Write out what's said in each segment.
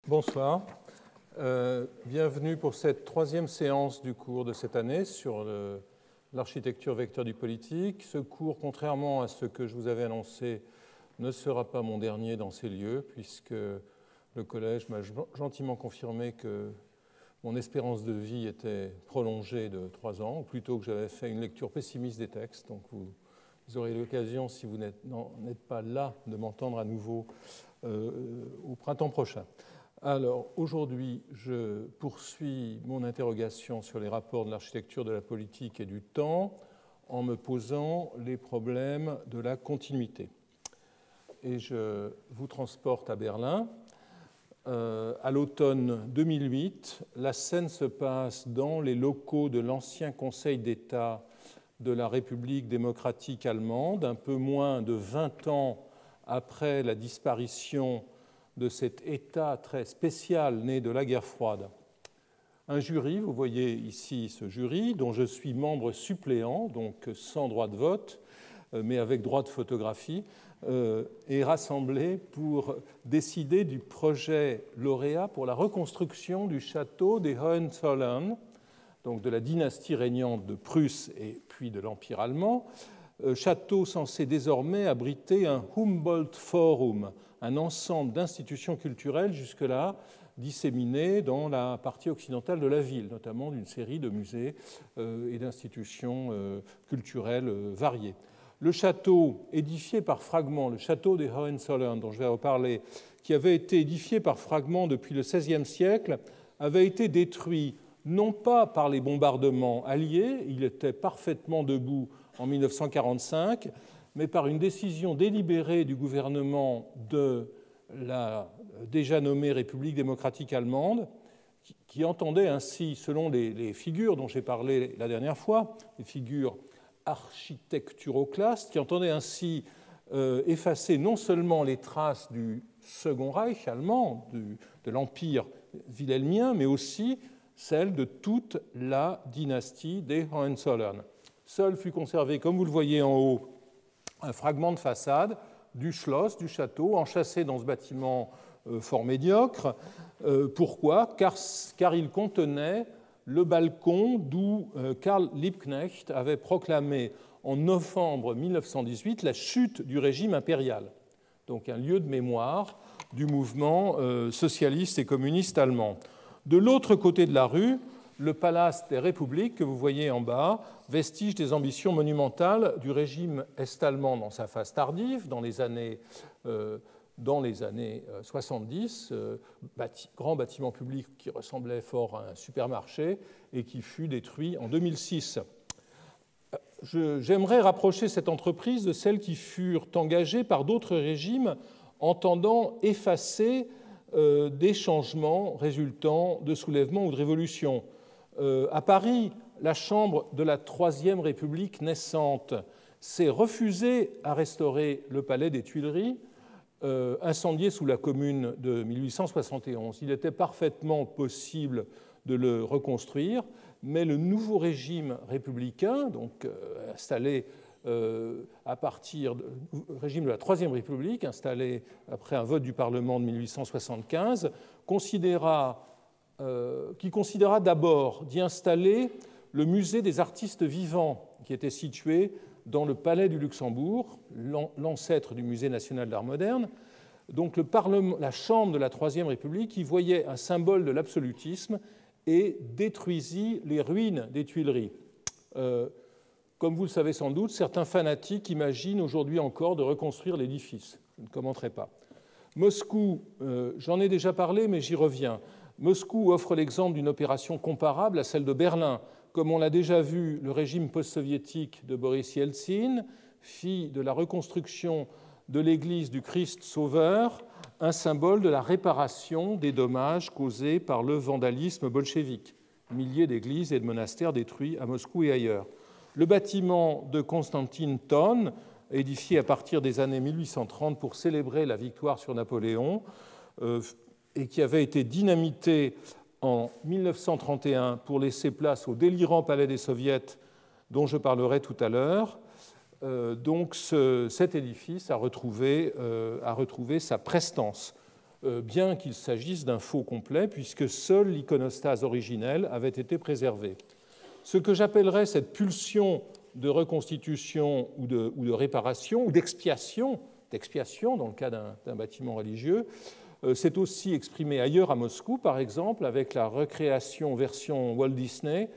Bonsoir. Bienvenue pour cette troisième séance du cours de cette année sur l'architecture vecteur du politique. Ce cours, contrairement à ce que je vous avais annoncé, ne sera pas mon dernier dans ces lieux, puisque le collège m'a gentiment confirmé que mon espérance de vie était prolongée de 3 ans, ou plutôt que j'avais fait une lecture pessimiste des textes. Donc vous aurez l'occasion, si vous n'êtes pas là, de m'entendre à nouveau au printemps prochain. Alors, aujourd'hui, je poursuis mon interrogation sur les rapports de l'architecture de la politique et du temps en me posant les problèmes de la continuité. Et je vous transporte à Berlin. À l'automne 2008, la scène se passe dans les locaux de l'ancien Conseil d'État de la République démocratique allemande, un peu moins de 20 ans après la disparition de cet État très spécial né de la guerre froide. Un jury, vous voyez ici ce jury, dont je suis membre suppléant, donc sans droit de vote, mais avec droit de photographie, est rassemblé pour décider du projet lauréat pour la reconstruction du château des Hohenzollern, donc de la dynastie régnante de Prusse et puis de l'Empire allemand, château censé désormais abriter un Humboldt Forum, un ensemble d'institutions culturelles jusque-là disséminées dans la partie occidentale de la ville, notamment d'une série de musées et d'institutions culturelles variées. Le château édifié par fragments, le château des Hohenzollern, dont je vais reparler, qui avait été édifié par fragments depuis le XVIe siècle, avait été détruit non pas par les bombardements alliés, il était parfaitement debout en 1945, mais par une décision délibérée du gouvernement de la déjà nommée République démocratique allemande, qui entendait ainsi, selon les figures dont j'ai parlé la dernière fois, les figures architecturoclastes, qui entendait ainsi effacer non seulement les traces du Second Reich allemand, de l'Empire wilhelmien, mais aussi celles de toute la dynastie des Hohenzollern. Seul fut conservé, comme vous le voyez en haut, un fragment de façade du Schloss, du château, enchâssé dans ce bâtiment fort médiocre. Pourquoi ? Car il contenait le balcon d'où Karl Liebknecht avait proclamé en novembre 1918 la chute du régime impérial, donc un lieu de mémoire du mouvement socialiste et communiste allemand. De l'autre côté de la rue, le Palace des Républiques, que vous voyez en bas, vestige des ambitions monumentales du régime est-allemand dans sa phase tardive, dans les années 70, grand bâtiment public qui ressemblait fort à un supermarché et qui fut détruit en 2006. J'aimerais rapprocher cette entreprise de celles qui furent engagées par d'autres régimes entendant effacer des changements résultant de soulèvements ou de révolutions. À Paris, la Chambre de la Troisième République naissante s'est refusée à restaurer le palais des Tuileries, incendié sous la Commune de 1871. Il était parfaitement possible de le reconstruire, mais le nouveau régime républicain, donc installé à partir du régime de la Troisième République, installé après un vote du Parlement de 1875, qui considéra d'abord d'y installer le musée des artistes vivants, qui était situé dans le Palais du Luxembourg, l'ancêtre du Musée national d'art moderne. Donc la Chambre de la Troisième République y voyait un symbole de l'absolutisme et détruisit les ruines des Tuileries. Comme vous le savez sans doute, certains fanatiques imaginent aujourd'hui encore de reconstruire l'édifice. Je ne commenterai pas. Moscou, j'en ai déjà parlé, mais j'y reviens. Moscou offre l'exemple d'une opération comparable à celle de Berlin. Comme on l'a déjà vu, le régime post-soviétique de Boris Yeltsin fit de la reconstruction de l'église du Christ Sauveur un symbole de la réparation des dommages causés par le vandalisme bolchevique. Milliers d'églises et de monastères détruits à Moscou et ailleurs. Le bâtiment de Konstantin Thon, édifié à partir des années 1830 pour célébrer la victoire sur Napoléon, et qui avait été dynamité en 1931 pour laisser place au délirant palais des Soviets dont je parlerai tout à l'heure. Donc cet édifice a retrouvé sa prestance. bien qu'il s'agisse d'un faux complet, puisque seule l'iconostase originelle avait été préservée. Ce que j'appellerais cette pulsion de reconstitution ou de réparation, ou d'expiation dans le cas d'un bâtiment religieux, c'est aussi exprimé ailleurs à Moscou, par exemple, avec la recréation version Walt Disney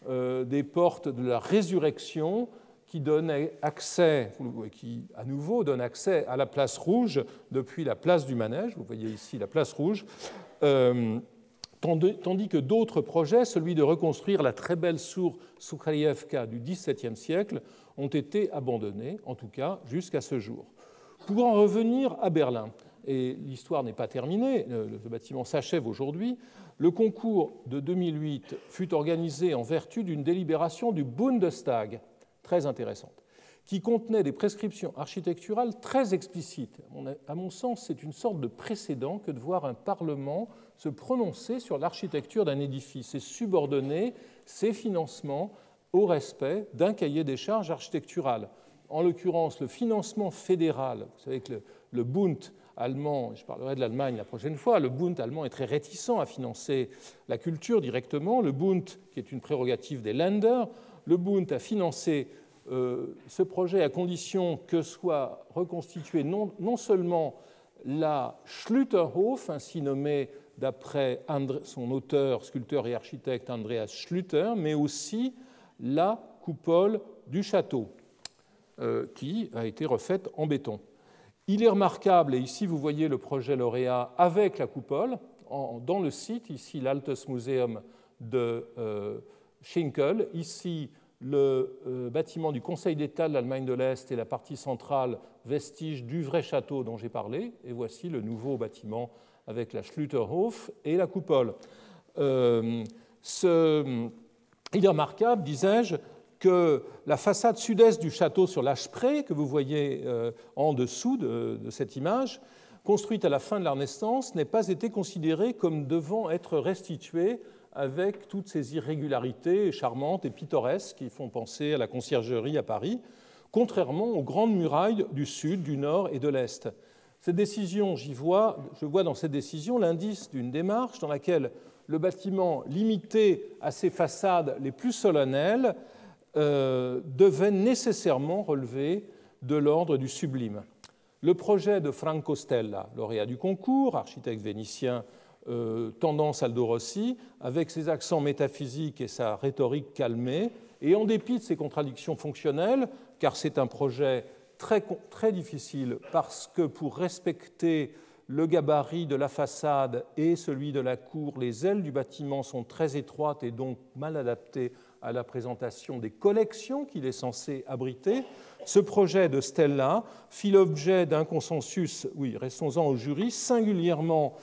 des portes de la résurrection qui donnait accès, qui à nouveau donne accès à la place rouge depuis la place du Manège. Vous voyez ici la place rouge. Tandis que d'autres projets, celui de reconstruire la très belle source Soukhaïevka du XVIIe siècle, ont été abandonnés, en tout cas jusqu'à ce jour. Pour en revenir à Berlin, et l'histoire n'est pas terminée, le bâtiment s'achève aujourd'hui, le concours de 2008 fut organisé en vertu d'une délibération du Bundestag, très intéressante, qui contenait des prescriptions architecturales très explicites. À mon sens, c'est une sorte de précédent que de voir un Parlement se prononcer sur l'architecture d'un édifice et subordonner ses financements au respect d'un cahier des charges architectural. En l'occurrence, le financement fédéral, vous savez que le Bund allemand, je parlerai de l'Allemagne la prochaine fois, le Bund allemand est très réticent à financer la culture directement. Le Bund, qui est une prérogative des Länder, le Bund a financé ce projet à condition que soit reconstituée non seulement la Schlüterhof, ainsi nommée d'après son auteur, sculpteur et architecte Andreas Schlüter, mais aussi la coupole du château, qui a été refaite en béton. Il est remarquable, et ici vous voyez le projet lauréat avec la coupole, dans le site, ici l'Altes Museum de Schinkel, ici le bâtiment du Conseil d'État de l'Allemagne de l'Est et la partie centrale, vestige du vrai château dont j'ai parlé, et voici le nouveau bâtiment avec la Schlüterhof et la coupole. Il est remarquable, disais-je, que la façade sud-est du château sur l'Ache-Pré, que vous voyez en dessous de cette image, construite à la fin de la Renaissance, n'ait pas été considérée comme devant être restituée avec toutes ces irrégularités charmantes et pittoresques qui font penser à la Conciergerie à Paris, contrairement aux grandes murailles du sud, du nord et de l'est. Cette décision, je vois dans cette décision l'indice d'une démarche dans laquelle le bâtiment, limité à ses façades les plus solennelles, devait nécessairement relever de l'ordre du sublime. Le projet de Franco Stella, lauréat du concours, architecte vénitien, tendance Aldo Rossi, avec ses accents métaphysiques et sa rhétorique calmée, et en dépit de ses contradictions fonctionnelles, car c'est un projet très difficile, parce que pour respecter le gabarit de la façade et celui de la cour, les ailes du bâtiment sont très étroites et donc mal adaptées à la présentation des collections qu'il est censé abriter. Ce projet de Stella fit l'objet d'un consensus, oui, restons-en au jury, singulièrement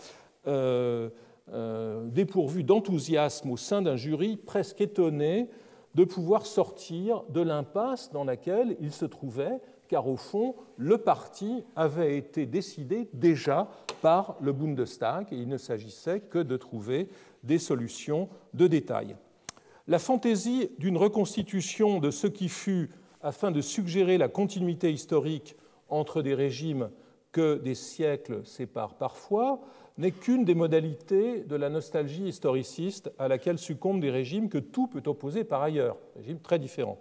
dépourvu d'enthousiasme au sein d'un jury presque étonné de pouvoir sortir de l'impasse dans laquelle il se trouvait, car au fond, le parti avait été décidé déjà par le Bundestag et il ne s'agissait que de trouver des solutions de détail. La fantaisie d'une reconstitution de ce qui fut afin de suggérer la continuité historique entre des régimes que des siècles séparent parfois n'est qu'une des modalités de la nostalgie historiciste à laquelle succombent des régimes que tout peut opposer par ailleurs, régimes très différents.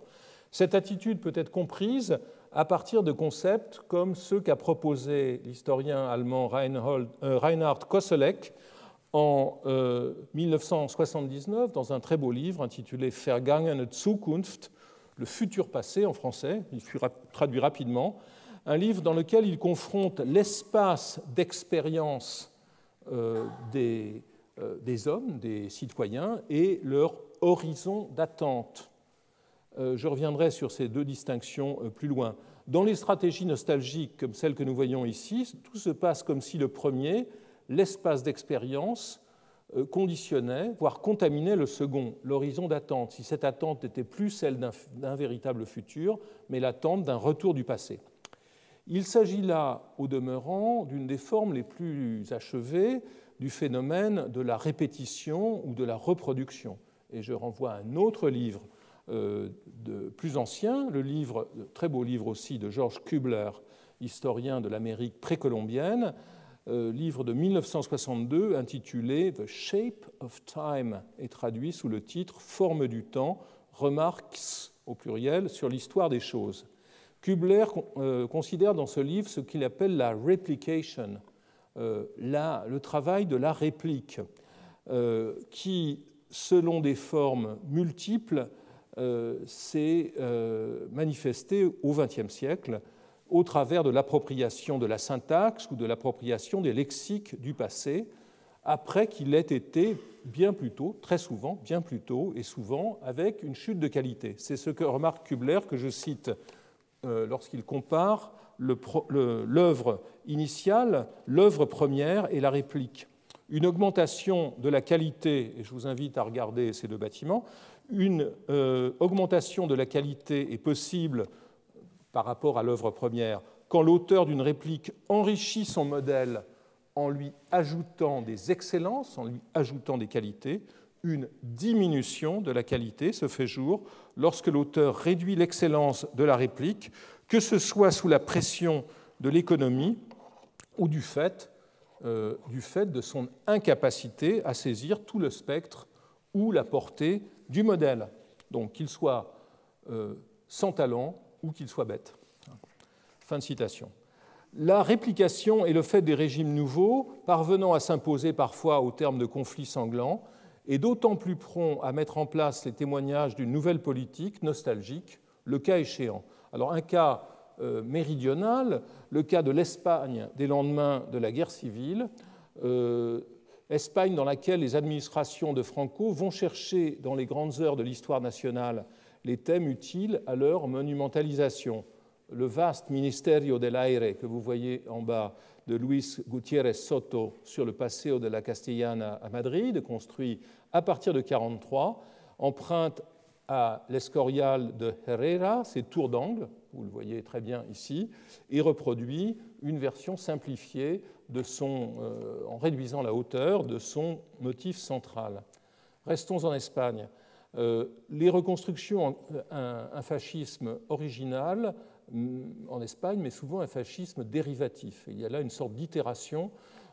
Cette attitude peut être comprise à partir de concepts comme ceux qu'a proposé l'historien allemand Reinhard Koselleck en 1979 dans un très beau livre intitulé Vergangene Zukunft, le futur passé en français, il fut traduit rapidement, un livre dans lequel il confronte l'espace d'expérience des hommes, des citoyens, et leur horizon d'attente. Je reviendrai sur ces deux distinctions plus loin. Dans les stratégies nostalgiques comme celles que nous voyons ici, tout se passe comme si le premier, l'espace d'expérience, conditionnait, voire contaminait le second, l'horizon d'attente, si cette attente n'était plus celle d'un véritable futur, mais l'attente d'un retour du passé. Il s'agit là, au demeurant, d'une des formes les plus achevées du phénomène de la répétition ou de la reproduction. Et je renvoie à un autre livre plus ancien, le très beau livre aussi de George Kubler, historien de l'Amérique précolombienne, livre de 1962 intitulé The Shape of Time et traduit sous le titre Forme du temps, remarques au pluriel sur l'histoire des choses. Kubler considère dans ce livre ce qu'il appelle la replication, le travail de la réplique, qui, selon des formes multiples, s'est manifesté au XXe siècle au travers de l'appropriation de la syntaxe ou de l'appropriation des lexiques du passé, après qu'il ait été bien plus tôt, très souvent, bien plus tôt et souvent avec une chute de qualité. C'est ce que remarque Kubler, que je cite lorsqu'il compare l'œuvre initiale, l'œuvre première et la réplique. Une augmentation de la qualité, et je vous invite à regarder ces deux bâtiments, une augmentation de la qualité est possible par rapport à l'œuvre première quand l'auteur d'une réplique enrichit son modèle en lui ajoutant des excellences, en lui ajoutant des qualités. Une diminution de la qualité se fait jour lorsque l'auteur réduit l'excellence de la réplique, que ce soit sous la pression de l'économie ou du fait de son incapacité à saisir tout le spectre ou la portée du modèle, donc qu'il soit sans talent ou qu'il soit bête. Fin de citation. La réplication est le fait des régimes nouveaux, parvenant à s'imposer parfois au terme de conflits sanglants, et d'autant plus prompt à mettre en place les témoignages d'une nouvelle politique nostalgique, le cas échéant. Alors un cas méridional, le cas de l'Espagne des lendemains de la guerre civile, Espagne dans laquelle les administrations de Franco vont chercher dans les grandes heures de l'histoire nationale les thèmes utiles à leur monumentalisation. Le vaste Ministerio del Aire que vous voyez en bas de Luis Gutiérrez Soto sur le Paseo de la Castellana à Madrid, construit à partir de 1943, emprunte à l'Escorial de Herrera, ses tours d'angle, vous le voyez très bien ici, et reproduit une version simplifiée en réduisant la hauteur de son motif central. Restons en Espagne. Les reconstructions, un fascisme original en Espagne, mais souvent un fascisme dérivatif. Il y a là une sorte d'itération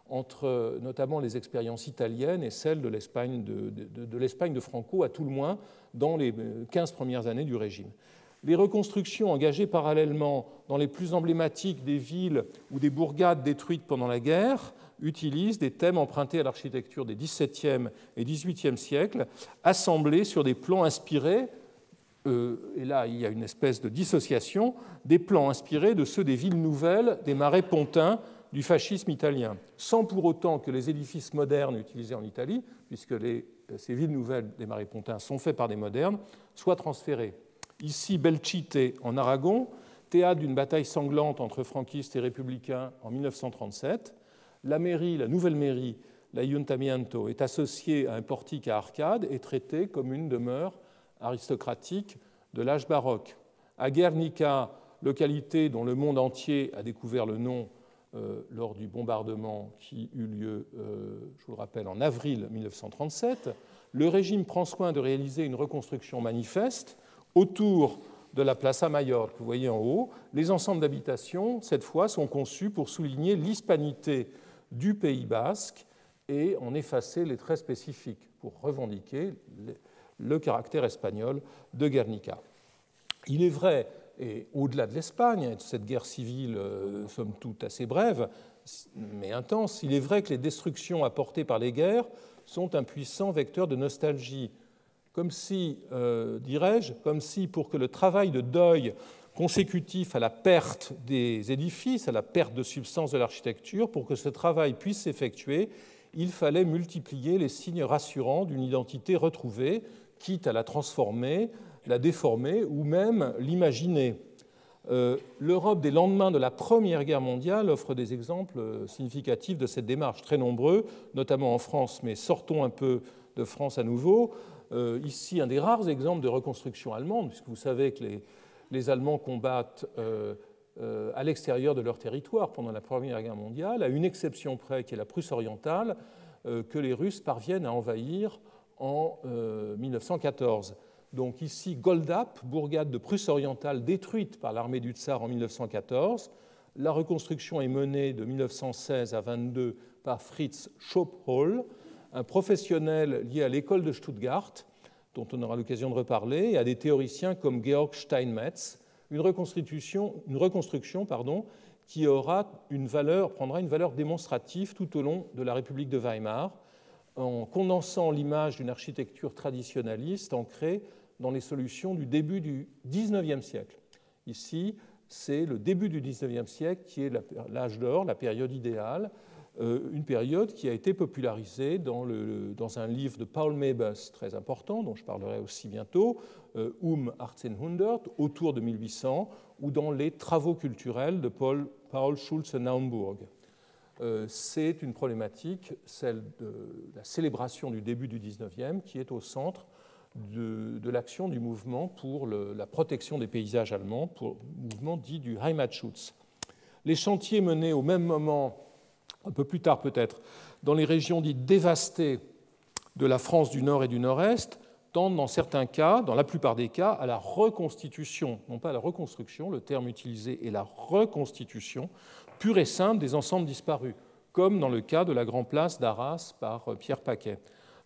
entre notamment les expériences italiennes et celles de l'Espagne de Franco, à tout le moins dans les 15 premières années du régime. Les reconstructions engagées parallèlement dans les plus emblématiques des villes ou des bourgades détruites pendant la guerre utilisent des thèmes empruntés à l'architecture des XVIIe et XVIIIe siècles, assemblés sur des plans inspirés, et là il y a une espèce de dissociation, des plans inspirés de ceux des villes nouvelles, des marais pontins du fascisme italien, sans pour autant que les édifices modernes utilisés en Italie, puisque ces villes nouvelles des marais pontins sont faits par des modernes, soient transférés. Ici, Belchite, en Aragon, théâtre d'une bataille sanglante entre franquistes et républicains en 1937. La nouvelle mairie, l'Ayuntamiento, est associée à un portique à arcades et traitée comme une demeure aristocratique de l'âge baroque. À Guernica, localité dont le monde entier a découvert le nom lors du bombardement qui eut lieu, je vous le rappelle, en avril 1937, le régime prend soin de réaliser une reconstruction manifeste autour de la Plaza Mayor que vous voyez en haut. Les ensembles d'habitation, cette fois, sont conçus pour souligner l'hispanité du Pays basque et en effacer les traits spécifiques pour revendiquer le caractère espagnol de Guernica. Il est vrai, et au-delà de l'Espagne, de cette guerre civile, somme toute assez brève, mais intense, il est vrai que les destructions apportées par les guerres sont un puissant vecteur de nostalgie. Comme si, dirais-je, pour que le travail de deuil consécutif à la perte des édifices, à la perte de substance de l'architecture, pour que ce travail puisse s'effectuer, il fallait multiplier les signes rassurants d'une identité retrouvée, quitte à la transformer, la déformer ou même l'imaginer. L'Europe des lendemains de la Première Guerre mondiale offre des exemples significatifs de cette démarche, très nombreux, notamment en France, mais sortons un peu de France à nouveau. Ici, un des rares exemples de reconstruction allemande, puisque vous savez que les Allemands combattent à l'extérieur de leur territoire pendant la Première Guerre mondiale, à une exception près, qui est la Prusse orientale, que les Russes parviennent à envahir en 1914. Donc ici, Goldap, bourgade de Prusse orientale détruite par l'armée du Tsar en 1914, La reconstruction est menée de 1916 à 22 par Fritz Schophol, un professionnel lié à l'école de Stuttgart, dont on aura l'occasion de reparler, et à des théoriciens comme Georg Steinmetz, une reconstruction qui prendra une valeur démonstrative tout au long de la République de Weimar, en condensant l'image d'une architecture traditionnaliste ancrée dans les solutions du début du XIXe siècle. Ici, c'est le début du XIXe siècle qui est l'âge d'or, la période idéale, une période qui a été popularisée dans un livre de Paul Mebus très important, dont je parlerai aussi bientôt, 1800, autour de 1800, ou dans les travaux culturels de Paul Schulze-Naumburg. C'est une problématique, celle de la célébration du début du XIXe, qui est au centre de l'action du mouvement pour la protection des paysages allemands, pour le mouvement dit du Heimatschutz. Les chantiers menés au même moment, un peu plus tard peut-être, dans les régions dites dévastées de la France du Nord et du Nord-Est, tendent dans certains cas, dans la plupart des cas, à la reconstitution, non pas à la reconstruction, le terme utilisé est la reconstitution pure et simple des ensembles disparus, comme dans le cas de la Grand Place d'Arras par Pierre Paquet.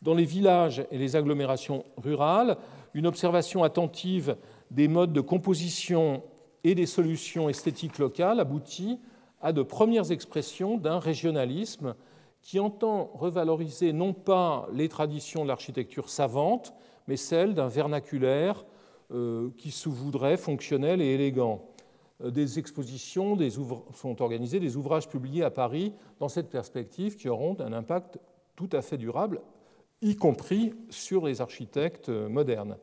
Dans les villages et les agglomérations rurales, une observation attentive des modes de composition et des solutions esthétiques locales aboutit à de premières expressions d'un régionalisme qui entend revaloriser non pas les traditions de l'architecture savante, mais celles d'un vernaculaire qui se voudrait fonctionnel et élégant. Des expositions sont organisées, des ouvrages publiés à Paris dans cette perspective qui auront un impact tout à fait durable, y compris sur les architectes modernes.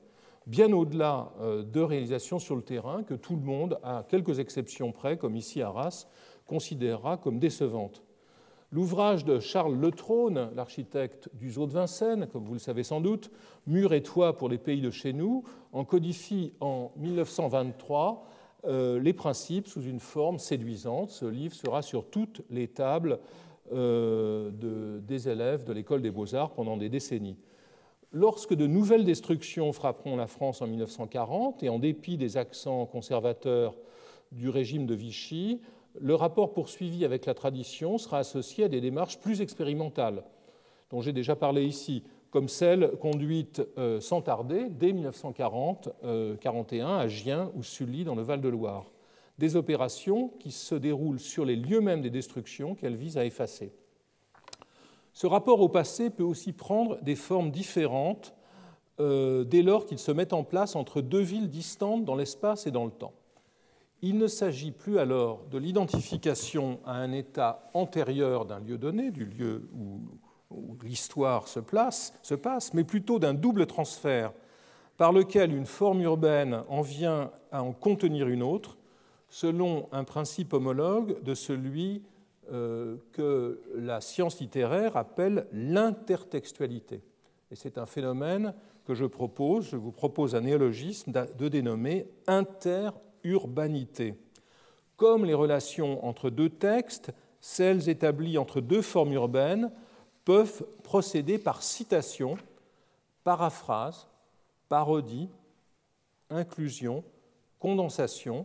Bien au-delà de réalisations sur le terrain que tout le monde, à quelques exceptions près, comme ici à Arras, considérera comme décevantes. L'ouvrage de Charles Le Trône, l'architecte du Zoo de Vincennes, comme vous le savez sans doute, Murs et toits pour les pays de chez nous, en codifie en 1923 les principes sous une forme séduisante. Ce livre sera sur toutes les tables des élèves de l'École des Beaux-Arts pendant des décennies. Lorsque de nouvelles destructions frapperont la France en 1940, et en dépit des accents conservateurs du régime de Vichy, le rapport poursuivi avec la tradition sera associé à des démarches plus expérimentales, dont j'ai déjà parlé ici, comme celle conduite sans tarder dès 1940-41 à Gien ou Sully dans le Val-de-Loire. Des opérations qui se déroulent sur les lieux mêmes des destructions qu'elles visent à effacer. Ce rapport au passé peut aussi prendre des formes différentes dès lors qu'il se met en place entre deux villes distantes dans l'espace et dans le temps. Il ne s'agit plus alors de l'identification à un état antérieur d'un lieu donné, du lieu où l'histoire se passe, mais plutôt d'un double transfert par lequel une forme urbaine en vient à en contenir une autre, selon un principe homologue de celui que la science littéraire appelle l'intertextualité. Et c'est un phénomène que je vous propose un néologisme de dénommer interurbanité. Comme les relations entre deux textes, celles établies entre deux formes urbaines peuvent procéder par citation, paraphrase, parodie, inclusion, condensation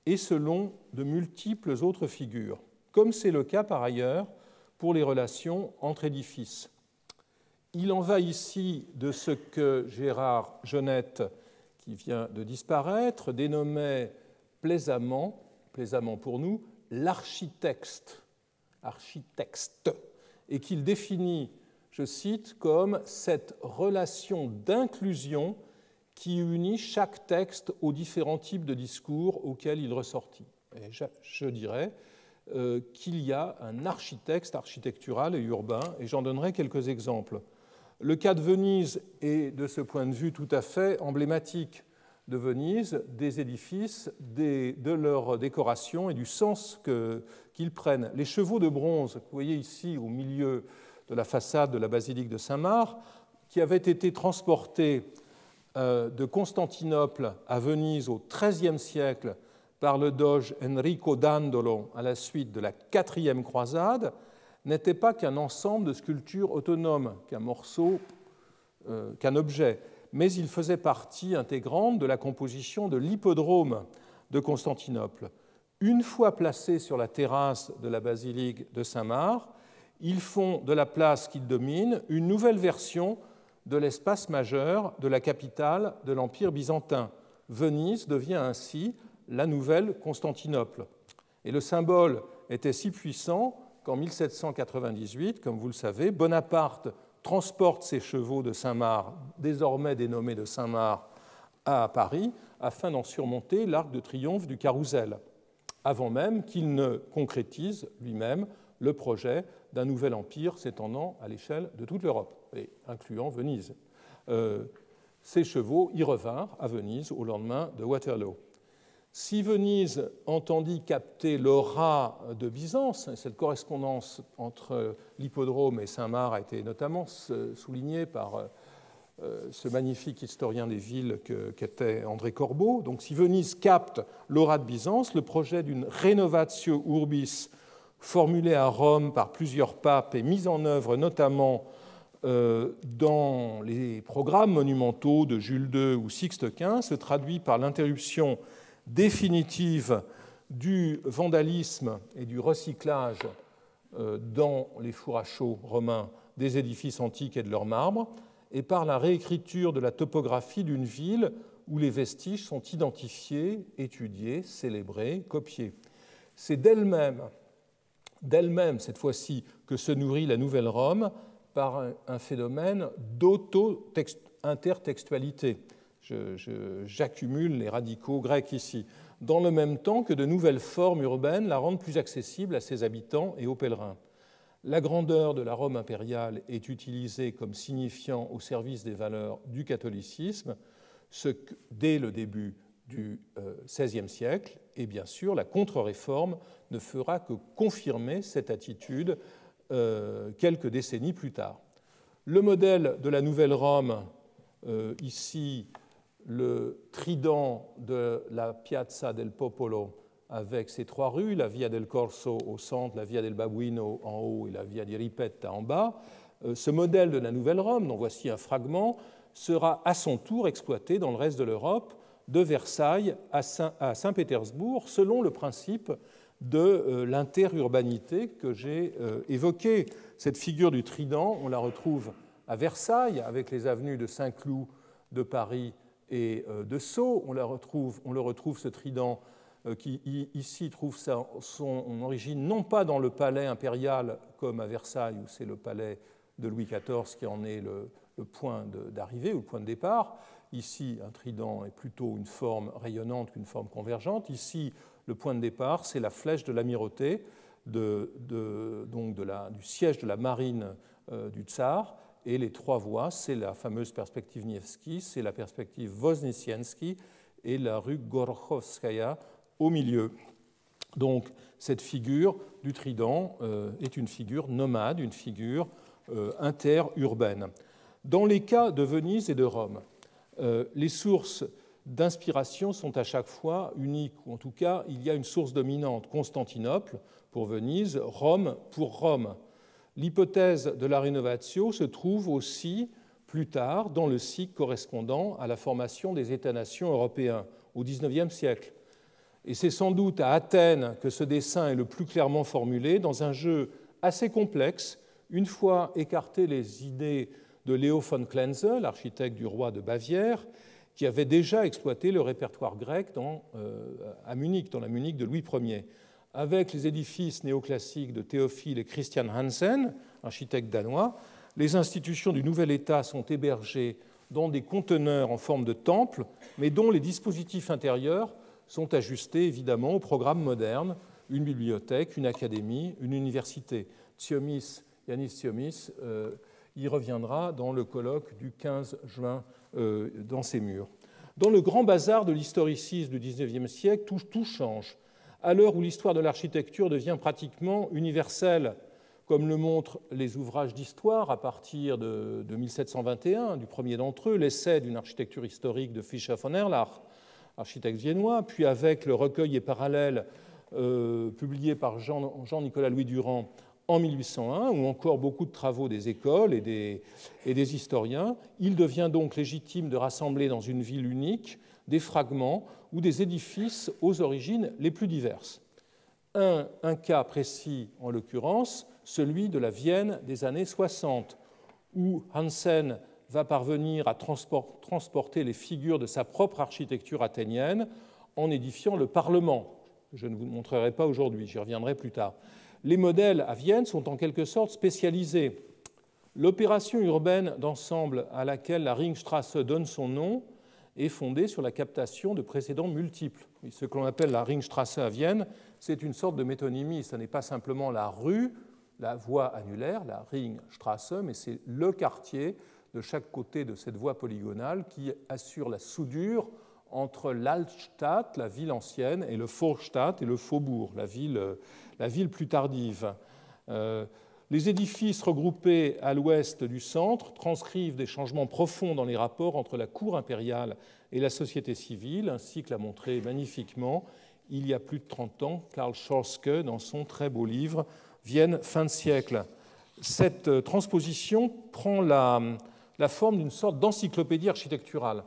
et selon de multiples autres figures, comme c'est le cas par ailleurs pour les relations entre édifices. Il en va ici de ce que Gérard Genette, qui vient de disparaître, dénommait plaisamment pour nous, l'architexte, et qu'il définit, je cite, comme cette relation d'inclusion qui unit chaque texte aux différents types de discours auxquels il ressortit. Et je dirais qu'il y a un architecte architectural et urbain, et j'en donnerai quelques exemples. Le cas de Venise est, de ce point de vue, tout à fait emblématique de Venise, des édifices, de leur décoration et du sens qu'ils prennent. Les chevaux de bronze, que vous voyez ici au milieu de la façade de la basilique de Saint-Marc, qui avaient été transportés de Constantinople à Venise au XIIIe siècle par le doge Enrico Dandolo à la suite de la 4e croisade, n'était pas qu'un ensemble de sculptures autonomes, qu'un morceau, qu'un objet, mais il faisait partie intégrante de la composition de l'hippodrome de Constantinople. Une fois placés sur la terrasse de la basilique de Saint-Marc, ils font de la place qu'ils dominent une nouvelle version de l'espace majeur de la capitale de l'Empire byzantin. Venise devient ainsi la nouvelle Constantinople. Et le symbole était si puissant qu'en 1798, comme vous le savez, Bonaparte transporte ses chevaux de Saint-Marc, désormais dénommés de Saint-Marc, à Paris, afin d'en surmonter l'arc de triomphe du Carrousel, avant même qu'il ne concrétise lui-même le projet d'un nouvel empire s'étendant à l'échelle de toute l'Europe, et incluant Venise. Ces chevaux y revinrent à Venise au lendemain de Waterloo. Si Venise entendit capter l'aura de Byzance, et cette correspondance entre l'hippodrome et Saint-Marc a été notamment soulignée par ce magnifique historien des villes qu'était André Corbeau. Donc, si Venise capte l'aura de Byzance, le projet d'une renovatio urbis formulé à Rome par plusieurs papes et mis en œuvre notamment dans les programmes monumentaux de Jules II ou Sixte XV, se traduit par l'interruption définitive du vandalisme et du recyclage dans les fours à chaux romains des édifices antiques et de leurs marbres, et par la réécriture de la topographie d'une ville où les vestiges sont identifiés, étudiés, célébrés, copiés. C'est d'elle-même cette fois-ci, que se nourrit la Nouvelle Rome par un phénomène d'auto-intertextualité. J'accumule les radicaux grecs ici. Dans le même temps que de nouvelles formes urbaines la rendent plus accessible à ses habitants et aux pèlerins. La grandeur de la Rome impériale est utilisée comme signifiant au service des valeurs du catholicisme, ce que, dès le début du XVIe siècle, et bien sûr la contre-réforme ne fera que confirmer cette attitude quelques décennies plus tard. Le modèle de la Nouvelle Rome, ici le trident de la Piazza del Popolo avec ses trois rues, la Via del Corso au centre, la Via del Babuino en haut et la Via di Ripetta en bas. Ce modèle de la Nouvelle Rome, dont voici un fragment, sera à son tour exploité dans le reste de l'Europe, de Versailles à Saint-Pétersbourg, selon le principe de l'interurbanité que j'ai évoqué. Cette figure du trident, on la retrouve à Versailles, avec les avenues de Saint-Cloud, de Paris et de Sceaux. On le retrouve ce trident qui ici trouve son origine non pas dans le palais impérial comme à Versailles, où c'est le palais de Louis XIV qui en est le point d'arrivée ou le point de départ. Ici, un trident est plutôt une forme rayonnante qu'une forme convergente. Ici, le point de départ, c'est la flèche de l'amirauté, du siège de la marine du tsar. Et les trois voies, c'est la fameuse perspective Nevsky, c'est la perspective Voznesenski et la rue Gorokhovskaya au milieu. Donc, cette figure du trident est une figure nomade, une figure interurbaine. Dans les cas de Venise et de Rome, les sources d'inspiration sont à chaque fois uniques, ou en tout cas, il y a une source dominante, Constantinople pour Venise, Rome pour Rome. L'hypothèse de la rénovatio se trouve aussi plus tard dans le cycle correspondant à la formation des États-nations européens au XIXe siècle. Et c'est sans doute à Athènes que ce dessin est le plus clairement formulé dans un jeu assez complexe, une fois écartées les idées de Leo von Klenze, l'architecte du roi de Bavière, qui avait déjà exploité le répertoire grec à Munich, dans la Munich de Louis Ier. Avec les édifices néoclassiques de Théophile et Christian Hansen, architectes danois, les institutions du nouvel État sont hébergées dans des conteneurs en forme de temple, mais dont les dispositifs intérieurs sont ajustés évidemment au programme moderne, une bibliothèque, une académie, une université. Yanis Thiomis y reviendra dans le colloque du 15 juin dans ces murs. Dans le grand bazar de l'historicisme du XIXe siècle, tout change. À l'heure où l'histoire de l'architecture devient pratiquement universelle, comme le montrent les ouvrages d'histoire à partir de 1721, du premier d'entre eux, l'essai d'une architecture historique de Fischer von Erlach, architecte viennois, puis avec le recueil et parallèle publié par Jean-Nicolas Louis Durand en 1801, ou encore beaucoup de travaux des écoles et des historiens, il devient donc légitime de rassembler dans une ville unique des fragments ou des édifices aux origines les plus diverses. un cas précis, en l'occurrence, celui de la Vienne des années 60, où Hansen va parvenir à transporter les figures de sa propre architecture athénienne en édifiant le Parlement. Je ne vous le montrerai pas aujourd'hui, j'y reviendrai plus tard. Les modèles à Vienne sont en quelque sorte spécialisés. L'opération urbaine d'ensemble à laquelle la Ringstraße donne son nom est fondée sur la captation de précédents multiples. Ce que l'on appelle la Ringstraße à Vienne, c'est une sorte de métonymie. Ce n'est pas simplement la rue, la voie annulaire, la Ringstraße, mais c'est le quartier de chaque côté de cette voie polygonale qui assure la soudure entre l'Altstadt, la ville ancienne, et le Vorstadt, et le faubourg, la ville plus tardive. Les édifices regroupés à l'ouest du centre transcrivent des changements profonds dans les rapports entre la cour impériale et la société civile, ainsi que l'a montré magnifiquement il y a plus de 30 ans Karl Schorske dans son très beau livre « Vienne, fin de siècle ». Cette transposition prend la forme d'une sorte d'encyclopédie architecturale,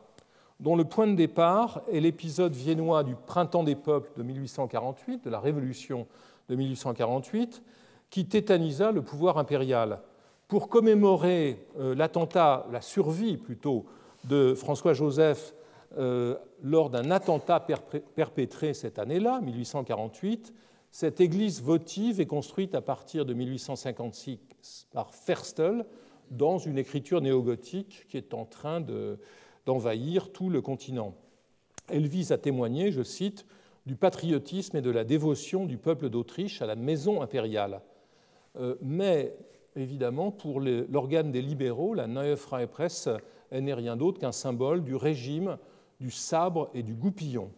dont le point de départ est l'épisode viennois du Printemps des peuples de 1848, de la Révolution de 1848, qui tétanisa le pouvoir impérial. Pour commémorer l'attentat, la survie plutôt, de François-Joseph lors d'un attentat perpétré cette année-là, 1848, cette église votive est construite à partir de 1856 par Ferstel dans une écriture néogothique qui est en train d'envahir tout le continent. Elle vise à témoigner, je cite, du patriotisme et de la dévotion du peuple d'Autriche à la maison impériale. Mais, évidemment, pour l'organe des libéraux, la Neue Freie Presse, elle n'est rien d'autre qu'un symbole du régime, du sabre et du goupillon,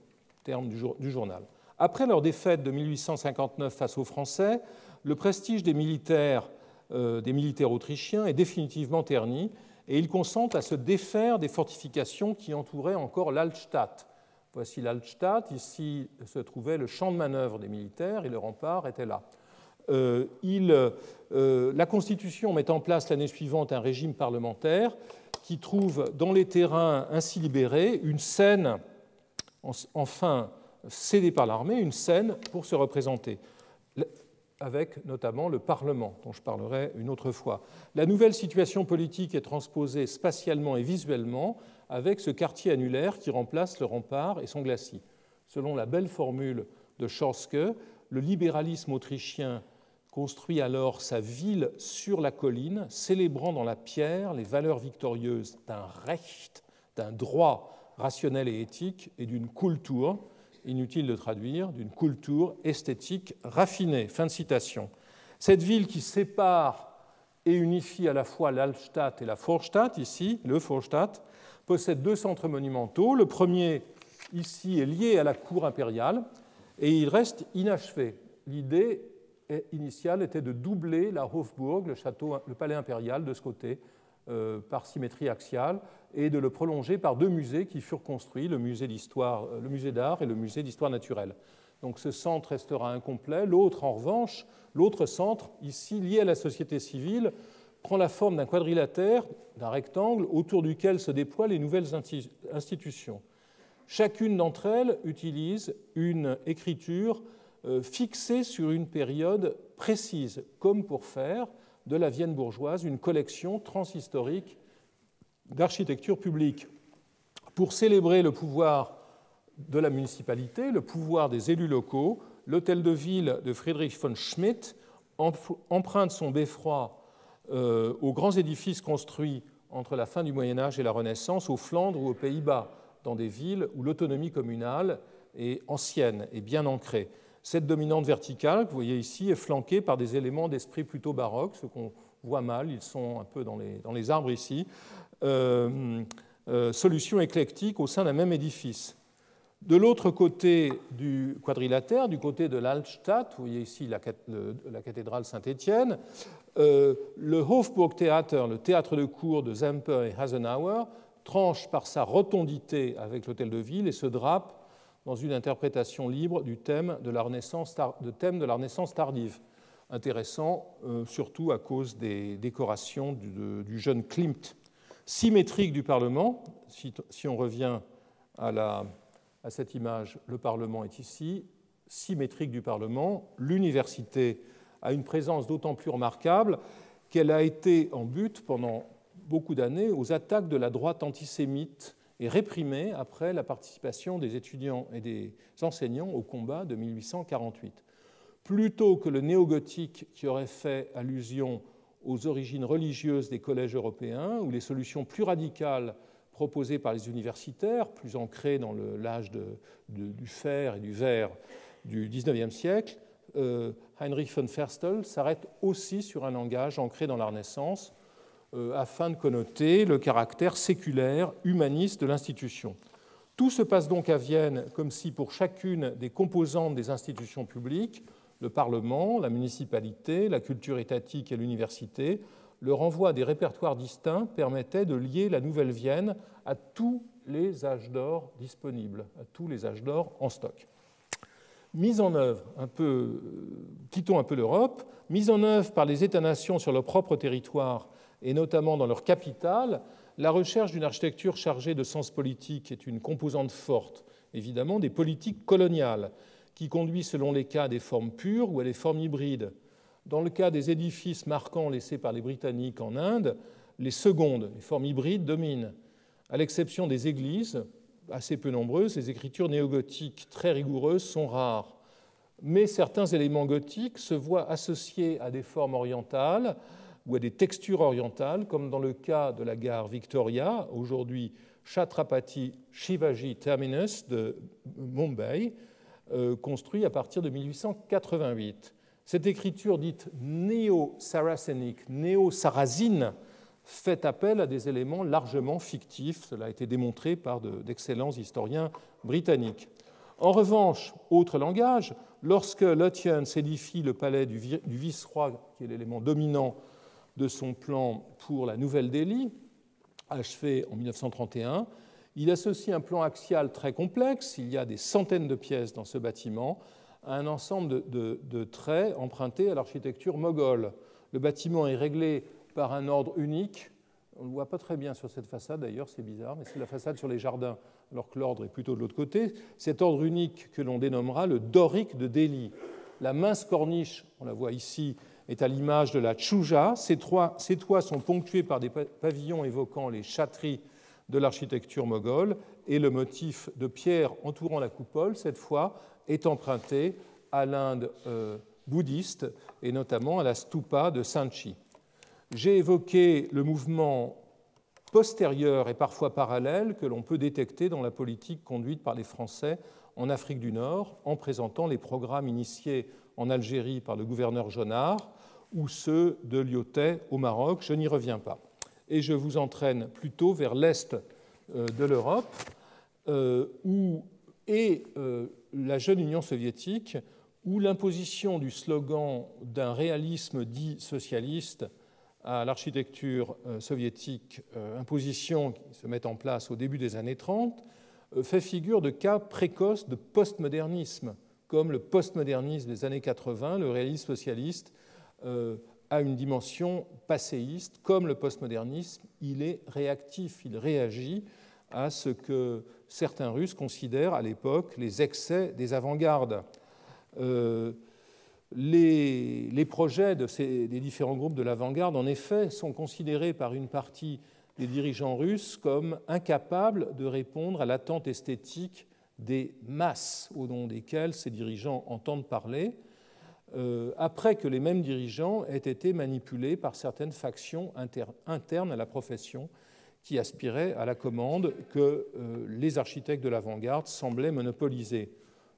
terme du journal. Après leur défaite de 1859 face aux Français, le prestige des militaires autrichiens est définitivement terni et ils consentent à se défaire des fortifications qui entouraient encore l'Altstadt. Voici l'Altstadt, ici se trouvait le champ de manœuvre des militaires et le rempart était là. La Constitution met en place l'année suivante un régime parlementaire qui trouve dans les terrains ainsi libérés une scène, enfin cédée par l'armée, une scène pour se représenter, avec notamment le Parlement, dont je parlerai une autre fois. La nouvelle situation politique est transposée spatialement et visuellement avec ce quartier annulaire qui remplace le rempart et son glacis. Selon la belle formule de Schorske, le libéralisme autrichien construit alors sa ville sur la colline, célébrant dans la pierre les valeurs victorieuses d'un Recht, d'un droit rationnel et éthique, et d'une Kultur, inutile de traduire, d'une Kultur esthétique raffinée. Fin de citation. Cette ville qui sépare et unifie à la fois l'Altstadt et la Vorstadt, ici, le Vorstadt, possède deux centres monumentaux. Le premier, ici, est lié à la cour impériale et il reste inachevé. L'idée initiale était de doubler la Hofburg, le palais impérial, de ce côté, par symétrie axiale, et de le prolonger par deux musées qui furent construits, le musée d'art et le musée d'histoire naturelle. Donc ce centre restera incomplet. L'autre, en revanche, l'autre centre, ici lié à la société civile, prend la forme d'un quadrilatère, d'un rectangle, autour duquel se déploient les nouvelles institutions. Chacune d'entre elles utilise une écriture fixée sur une période précise, comme pour faire de la Vienne bourgeoise une collection transhistorique d'architecture publique. Pour célébrer le pouvoir de la municipalité, le pouvoir des élus locaux, l'hôtel de ville de Friedrich von Schmidt emprunte son beffroi aux grands édifices construits entre la fin du Moyen-Âge et la Renaissance, aux Flandres ou aux Pays-Bas, dans des villes où l'autonomie communale est ancienne et bien ancrée. Cette dominante verticale, que vous voyez ici, est flanquée par des éléments d'esprit plutôt baroque, ce qu'on voit mal, ils sont un peu dans les arbres ici, solution éclectique au sein d'un même édifice. De l'autre côté du quadrilatère, du côté de l'Altstadt, vous voyez ici la cathédrale Saint-Étienne, le Hofburgtheater, le théâtre de cour de Semper et Hasenauer, tranche par sa rotondité avec l'hôtel de ville et se drape dans une interprétation libre du thème de la Renaissance tardive. Intéressant, surtout à cause des décorations du jeune Klimt. Symétrique du Parlement, si on revient à cette image, le Parlement est ici, symétrique du Parlement, l'université a une présence d'autant plus remarquable qu'elle a été en but pendant beaucoup d'années aux attaques de la droite antisémite et réprimée après la participation des étudiants et des enseignants au combat de 1848. Plutôt que le néo-gothique qui aurait fait allusion aux origines religieuses des collèges européens, ou les solutions plus radicales proposées par les universitaires, plus ancrées dans l'âge du fer et du verre du XIXe siècle, Heinrich von Ferstel s'arrête aussi sur un langage ancré dans la Renaissance afin de connoter le caractère séculaire, humaniste de l'institution. Tout se passe donc à Vienne comme si pour chacune des composantes des institutions publiques, le Parlement, la municipalité, la culture étatique et l'université, le renvoi à des répertoires distincts permettait de lier la Nouvelle-Vienne à tous les âges d'or disponibles, à tous les âges d'or en stock. Mise en œuvre, quittons un peu l'Europe, mise en œuvre par les États-nations sur leur propre territoire et notamment dans leur capitale, la recherche d'une architecture chargée de sens politique est une composante forte, évidemment, des politiques coloniales, qui conduit selon les cas à des formes pures ou à des formes hybrides. Dans le cas des édifices marquants laissés par les Britanniques en Inde, les secondes, les formes hybrides, dominent. À l'exception des églises, assez peu nombreuses, les écritures néogothiques très rigoureuses sont rares. Mais certains éléments gothiques se voient associés à des formes orientales ou à des textures orientales, comme dans le cas de la gare Victoria, aujourd'hui Chhatrapati Shivaji Terminus de Mumbai, construit à partir de 1888. Cette écriture dite néo-saracénique, néo-sarrasine, fait appel à des éléments largement fictifs. Cela a été démontré par d'excellents historiens britanniques. En revanche, autre langage, lorsque Lutyens édifie le palais du vice-roi, qui est l'élément dominant de son plan pour la Nouvelle-Delhi, achevé en 1931, il associe un plan axial très complexe, il y a des centaines de pièces dans ce bâtiment, à un ensemble de traits empruntés à l'architecture moghole. Le bâtiment est réglé par un ordre unique. On ne le voit pas très bien sur cette façade, d'ailleurs, c'est bizarre, mais c'est la façade sur les jardins, alors que l'ordre est plutôt de l'autre côté. Cet ordre unique que l'on dénommera le dorique de Delhi. La mince corniche, on la voit ici, est à l'image de la Chouja. Ces toits sont ponctués par des pavillons évoquant les chhatris de l'architecture moghole, et le motif de pierre entourant la coupole, cette fois, est emprunté à l'Inde bouddhiste, et notamment à la stupa de Sanchi. J'ai évoqué le mouvement postérieur et parfois parallèle que l'on peut détecter dans la politique conduite par les Français en Afrique du Nord, en présentant les programmes initiés en Algérie par le gouverneur Jonard ou ceux de Lyautey au Maroc. Je n'y reviens pas. Et je vous entraîne plutôt vers l'est de l'Europe, où est la jeune Union soviétique, où l'imposition du slogan d'un réalisme dit socialiste à l'architecture soviétique, imposition qui se met en place au début des années 30, fait figure de cas précoces de postmodernisme, comme le postmodernisme des années 80, le réalisme socialiste a une dimension passéiste. Comme le postmodernisme, il est réactif, il réagit à ce que certains Russes considèrent à l'époque les excès des avant-gardes. Les projets des différents groupes de l'avant-garde, en effet, sont considérés par une partie des dirigeants russes comme incapables de répondre à l'attente esthétique des masses au nom desquelles ces dirigeants entendent parler, après que les mêmes dirigeants aient été manipulés par certaines factions internes à la profession qui aspiraient à la commande que les architectes de l'avant-garde semblaient monopoliser.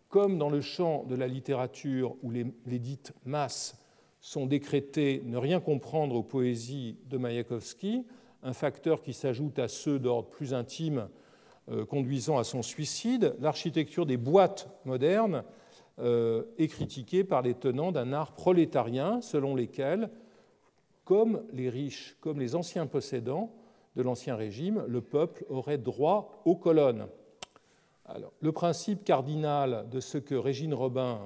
Comme dans le champ de la littérature où les dites masses sont décrétées ne rien comprendre aux poésies de Maïakovsky, un facteur qui s'ajoute à ceux d'ordre plus intime conduisant à son suicide, l'architecture des boîtes modernes est critiquée par les tenants d'un art prolétarien selon lesquels, comme les riches, comme les anciens possédants de l'Ancien Régime, le peuple aurait droit aux colonnes. Alors, le principe cardinal de ce que Régine Robin,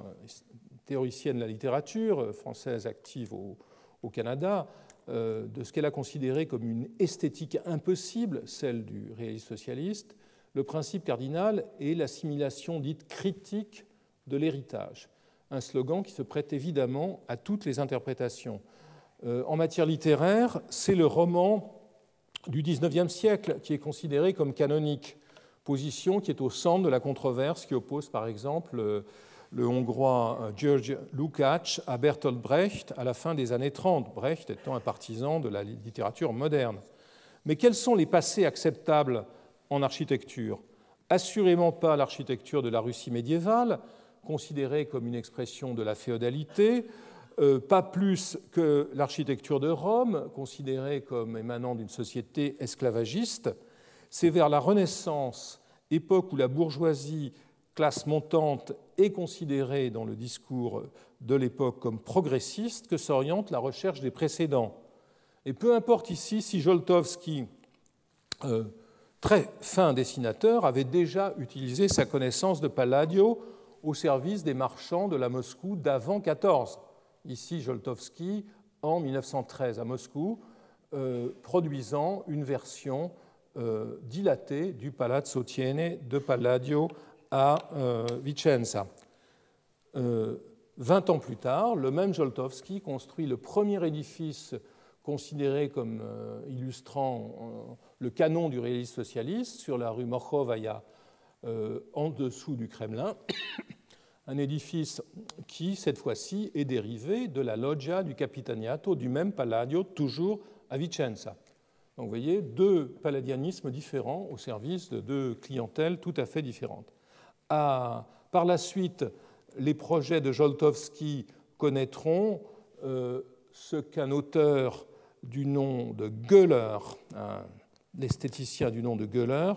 théoricienne de la littérature française active au Canada, de ce qu'elle a considéré comme une esthétique impossible, celle du réalisme socialiste, le principe cardinal est l'assimilation dite critique de l'héritage. Un slogan qui se prête évidemment à toutes les interprétations. En matière littéraire, c'est le roman du XIXe siècle qui est considéré comme canonique, position qui est au centre de la controverse qui oppose par exemple le Hongrois György Lukács à Bertolt Brecht à la fin des années 30, Brecht étant un partisan de la littérature moderne. Mais quels sont les passés acceptables en architecture? Assurément pas l'architecture de la Russie médiévale, considérée comme une expression de la féodalité, pas plus que l'architecture de Rome, considérée comme émanant d'une société esclavagiste. C'est vers la Renaissance, époque où la bourgeoisie, classe montante, est considérée dans le discours de l'époque comme progressiste, que s'oriente la recherche des précédents. Et peu importe ici si Joltowski, très fin dessinateur, avait déjà utilisé sa connaissance de Palladio au service des marchands de la Moscou d'avant 14. Ici, Joltowski, en 1913 à Moscou, produisant une version dilatée du Palazzo Thiene de Palladio à Vicenza. 20 ans plus tard, le même Joltowski construit le premier édifice considéré comme illustrant le canon du réalisme socialiste sur la rue Mokhovaya, en dessous du Kremlin, un édifice qui, cette fois-ci, est dérivé de la loggia du Capitaniato du même Palladio, toujours à Vicenza. Donc vous voyez, deux palladianismes différents au service de deux clientèles tout à fait différentes. Par la suite, les projets de Joltowski connaîtront ce qu'un auteur du nom de Göhler, un esthéticien du nom de Göhler,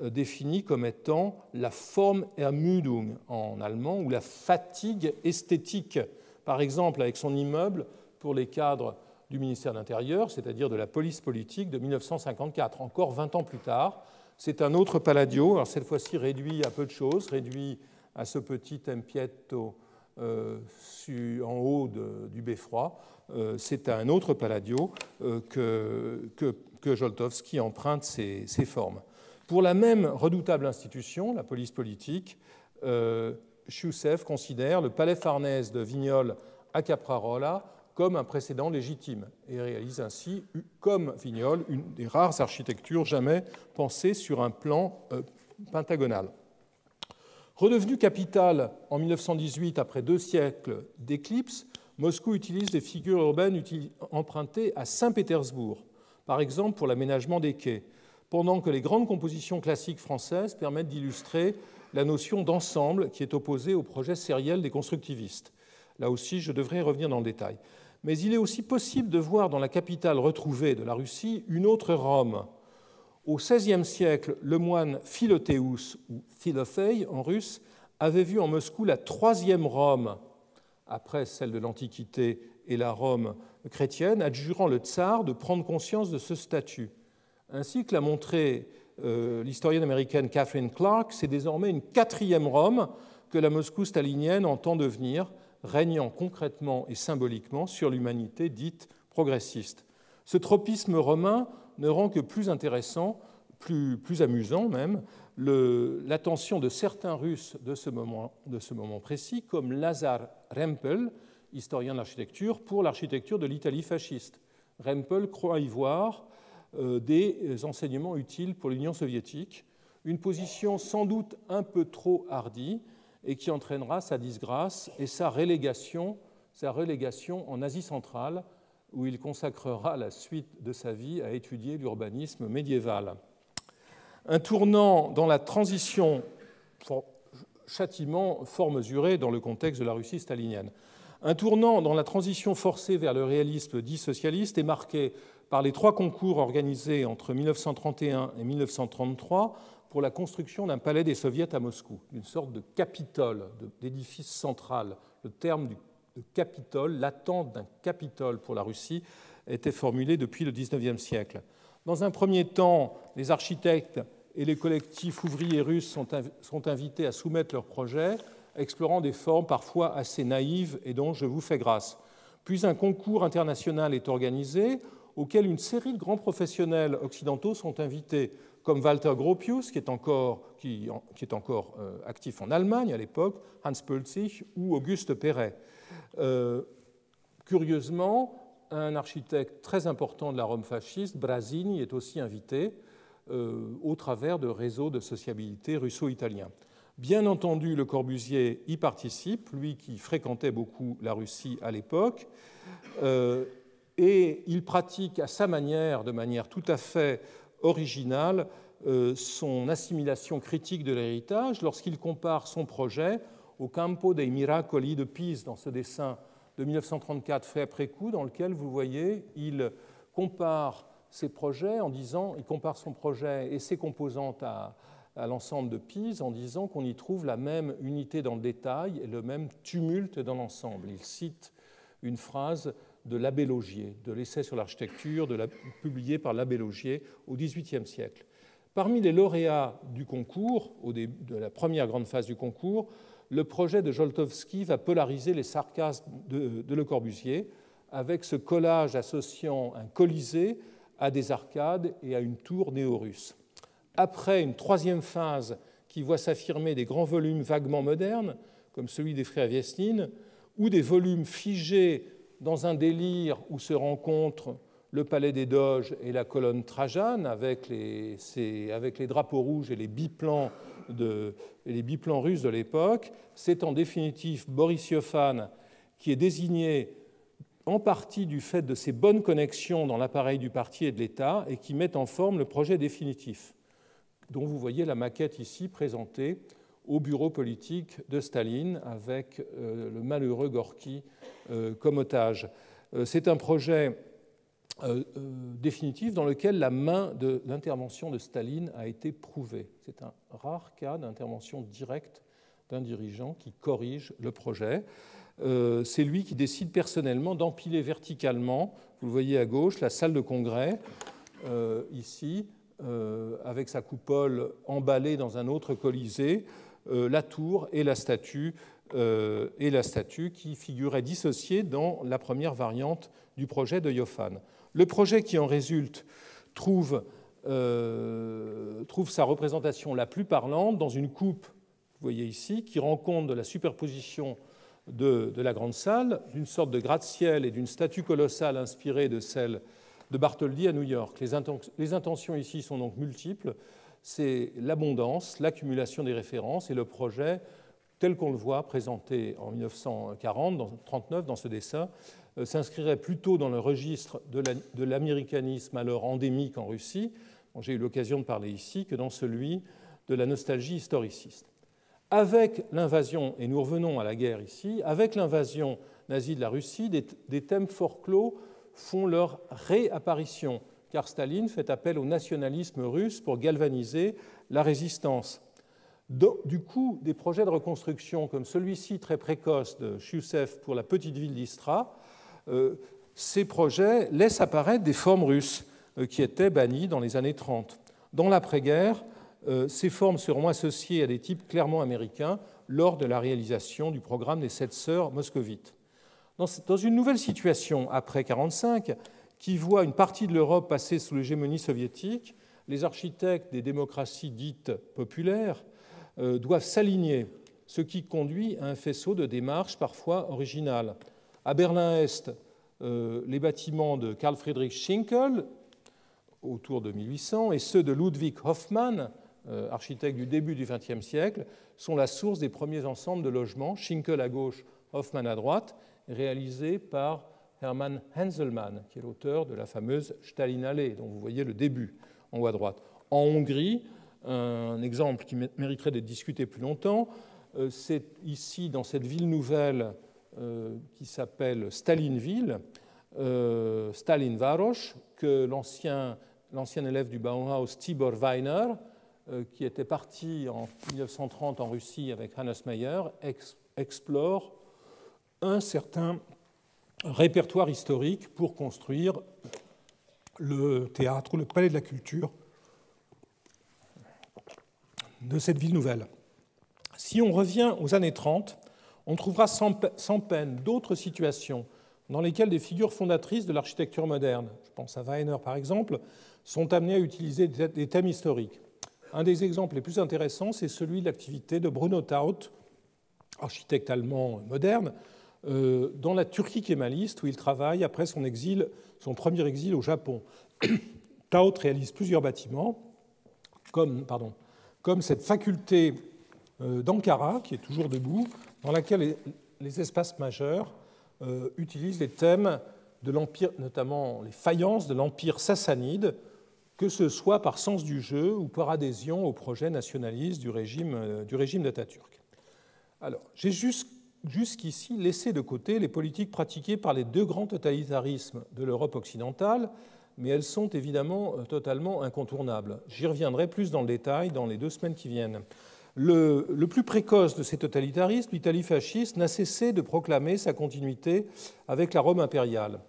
définit comme étant la Formermüdung en allemand, ou la fatigue esthétique. Par exemple, avec son immeuble pour les cadres du ministère de l'Intérieur, c'est-à-dire de la police politique de 1954, encore 20 ans plus tard. C'est un autre Palladio, alors cette fois-ci réduit à peu de choses, réduit à ce petit tempietto en haut du beffroi. C'est un autre Palladio que Joltowski emprunte ses formes. Pour la même redoutable institution, la police politique, Chousseff considère le palais Farnèse de Vignolles à Caprarola comme un précédent légitime et réalise ainsi, comme Vignolles, une des rares architectures jamais pensées sur un plan pentagonal. Redevenue capitale en 1918 après 2 siècles d'éclipse, Moscou utilise des figures urbaines empruntées à Saint-Pétersbourg, par exemple pour l'aménagement des quais, pendant que les grandes compositions classiques françaises permettent d'illustrer la notion d'ensemble qui est opposée au projet sériel des constructivistes. Là aussi, je devrais revenir dans le détail. Mais il est aussi possible de voir dans la capitale retrouvée de la Russie une autre Rome. Au XVIe siècle, le moine Philothéus, ou Philophei en russe, avait vu en Moscou la 3e Rome, après celle de l'Antiquité et la Rome chrétienne, adjurant le tsar de prendre conscience de ce statut. Ainsi que l'a montré l'historienne américaine Catherine Clark, c'est désormais une 4e Rome que la Moscou stalinienne entend devenir, régnant concrètement et symboliquement sur l'humanité dite progressiste. Ce tropisme romain ne rend que plus intéressant, plus amusant même, l'attention de certains Russes de ce moment précis, comme Lazar Rempel, historien de l'architecture, pour l'architecture de l'Italie fasciste. Rempel croit y voir des enseignements utiles pour l'Union soviétique, une position sans doute un peu trop hardie et qui entraînera sa disgrâce et sa relégation en Asie centrale, où il consacrera la suite de sa vie à étudier l'urbanisme médiéval. Un tournant dans la transition, châtiment fort mesuré dans le contexte de la Russie stalinienne. Un tournant dans la transition forcée vers le réalisme dit socialiste est marqué par les 3 concours organisés entre 1931 et 1933 pour la construction d'un palais des soviets à Moscou, une sorte de capitole, d'édifice central. Le terme de capitole, l'attente d'un capitole pour la Russie, était formulé depuis le XIXe siècle. Dans un premier temps, les architectes et les collectifs ouvriers russes sont invités à soumettre leurs projets, explorant des formes parfois assez naïves et dont je vous fais grâce. Puis un concours international est organisé, auquel une série de grands professionnels occidentaux sont invités comme Walter Gropius, qui est encore actif en Allemagne à l'époque, Hans Pölzig ou Auguste Perret. Curieusement, un architecte très important de la Rome fasciste, Brasini, est aussi invité au travers de réseaux de sociabilité russo-italiens. Bien entendu, Le Corbusier y participe, lui qui fréquentait beaucoup la Russie à l'époque, et il pratique à sa manière, de manière tout à fait originale, son assimilation critique de l'héritage lorsqu'il compare son projet au Campo dei Miracoli de Pise, dans ce dessin de 1934 fait après coup, dans lequel, vous voyez, il compare ses projets en disant, il compare son projet et ses composantes à l'ensemble de Pise en disant qu'on y trouve la même unité dans le détail et le même tumulte dans l'ensemble. Il cite une phrase de l'Abbé Laugier, de l'essai sur l'architecture publié par l'Abbé Laugier au XVIIIe siècle. Parmi les lauréats du concours, de la première grande phase du concours, le projet de Joltowski va polariser les sarcasmes de Le Corbusier avec ce collage associant un colisée à des arcades et à une tour néo-russe. Après une troisième phase qui voit s'affirmer des grands volumes vaguement modernes, comme celui des frères Viesnine, ou des volumes figés dans un délire où se rencontrent le palais des Doges et la colonne Trajane, avec les drapeaux rouges et les biplans russes de l'époque, c'est en définitive Boris Yofan qui est désigné en partie du fait de ses bonnes connexions dans l'appareil du parti et de l'État et qui met en forme le projet définitif, dont vous voyez la maquette ici présentée au bureau politique de Staline avec le malheureux Gorky comme otage. C'est un projet définitif dans lequel la main de l'intervention de Staline a été prouvée. C'est un rare cas d'intervention directe d'un dirigeant qui corrige le projet. C'est lui qui décide personnellement d'empiler verticalement, vous le voyez à gauche, la salle de congrès, ici, avec sa coupole emballée dans un autre colisée, la tour et la statue qui figuraient dissociées dans la première variante du projet de Yofan. Le projet qui en résulte trouve sa représentation la plus parlante dans une coupe, vous voyez ici, qui rend compte de la superposition de la grande salle, d'une sorte de gratte-ciel et d'une statue colossale inspirée de celle de Bartholdi à New York. Les intentions ici sont donc multiples. C'est l'abondance, l'accumulation des références et le projet, tel qu'on le voit présenté en 1939 dans ce dessin, s'inscrirait plutôt dans le registre de l'américanisme alors endémique en Russie, dont j'ai eu l'occasion de parler ici, que dans celui de la nostalgie historiciste. Avec l'invasion, et nous revenons à la guerre ici, avec l'invasion nazie de la Russie, des thèmes fort clos font leur réapparition, car Staline fait appel au nationalisme russe pour galvaniser la résistance. Du coup, des projets de reconstruction comme celui-ci très précoce de Chusev pour la petite ville d'Istra, ces projets laissent apparaître des formes russes qui étaient bannies dans les années 30. Dans l'après-guerre, ces formes seront associées à des types clairement américains lors de la réalisation du programme des 7 sœurs moscovites. Dans une nouvelle situation après 1945, qui voit une partie de l'Europe passer sous l'hégémonie soviétique, les architectes des démocraties dites populaires doivent s'aligner, ce qui conduit à un faisceau de démarches parfois originales. À Berlin-Est, les bâtiments de Karl Friedrich Schinkel, autour de 1800, et ceux de Ludwig Hoffmann, architecte du début du XXe siècle, sont la source des premiers ensembles de logements, Schinkel à gauche, Hoffmann à droite, réalisés par Hermann Henselmann, qui est l'auteur de la fameuse Stalinallee, dont vous voyez le début en haut à droite. En Hongrie, un exemple qui mériterait d'être discuté plus longtemps, c'est ici, dans cette ville nouvelle qui s'appelle Stalinville, Stalinváros, que l'ancien élève du Bauhaus Tibor Weiner, qui était parti en 1930 en Russie avec Hannes Meyer, explore un certain répertoire historique pour construire le théâtre ou le palais de la culture de cette ville nouvelle. Si on revient aux années 30, on trouvera sans peine d'autres situations dans lesquelles des figures fondatrices de l'architecture moderne, je pense à Weiner par exemple, sont amenés à utiliser des thèmes historiques. Un des exemples les plus intéressants, c'est celui de l'activité de Bruno Taut, architecte allemand moderne, dans la Turquie kémaliste, où il travaille après son premier exil au Japon. Taut réalise plusieurs bâtiments, comme cette faculté d'Ankara, qui est toujours debout, dans laquelle les espaces majeurs utilisent les thèmes de l'Empire, notamment les faïences de l'Empire sassanide, que ce soit par sens du jeu ou par adhésion au projet nationaliste du régime d'Atatürk. Alors, j'ai jusqu'ici laissé de côté les politiques pratiquées par les deux grands totalitarismes de l'Europe occidentale, mais elles sont évidemment totalement incontournables. J'y reviendrai plus dans le détail dans les 2 semaines qui viennent. Le plus précoce de ces totalitarismes, l'Italie fasciste, n'a cessé de proclamer sa continuité avec la Rome impériale.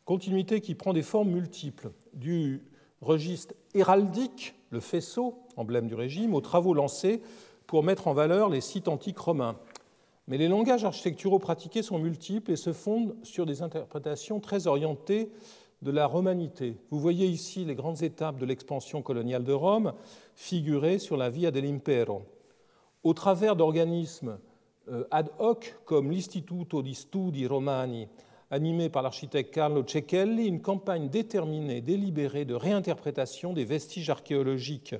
Continuité qui prend des formes multiples, du registre héraldique, le faisceau, emblème du régime, aux travaux lancés pour mettre en valeur les sites antiques romains. Mais les langages architecturaux pratiqués sont multiples et se fondent sur des interprétations très orientées de la romanité. Vous voyez ici les grandes étapes de l'expansion coloniale de Rome figurées sur la Via dell'Impero. Au travers d'organismes ad hoc comme l'Istituto di Studi Romani, animé par l'architecte Carlo Cecchelli, une campagne déterminée, délibérée de réinterprétation des vestiges archéologiques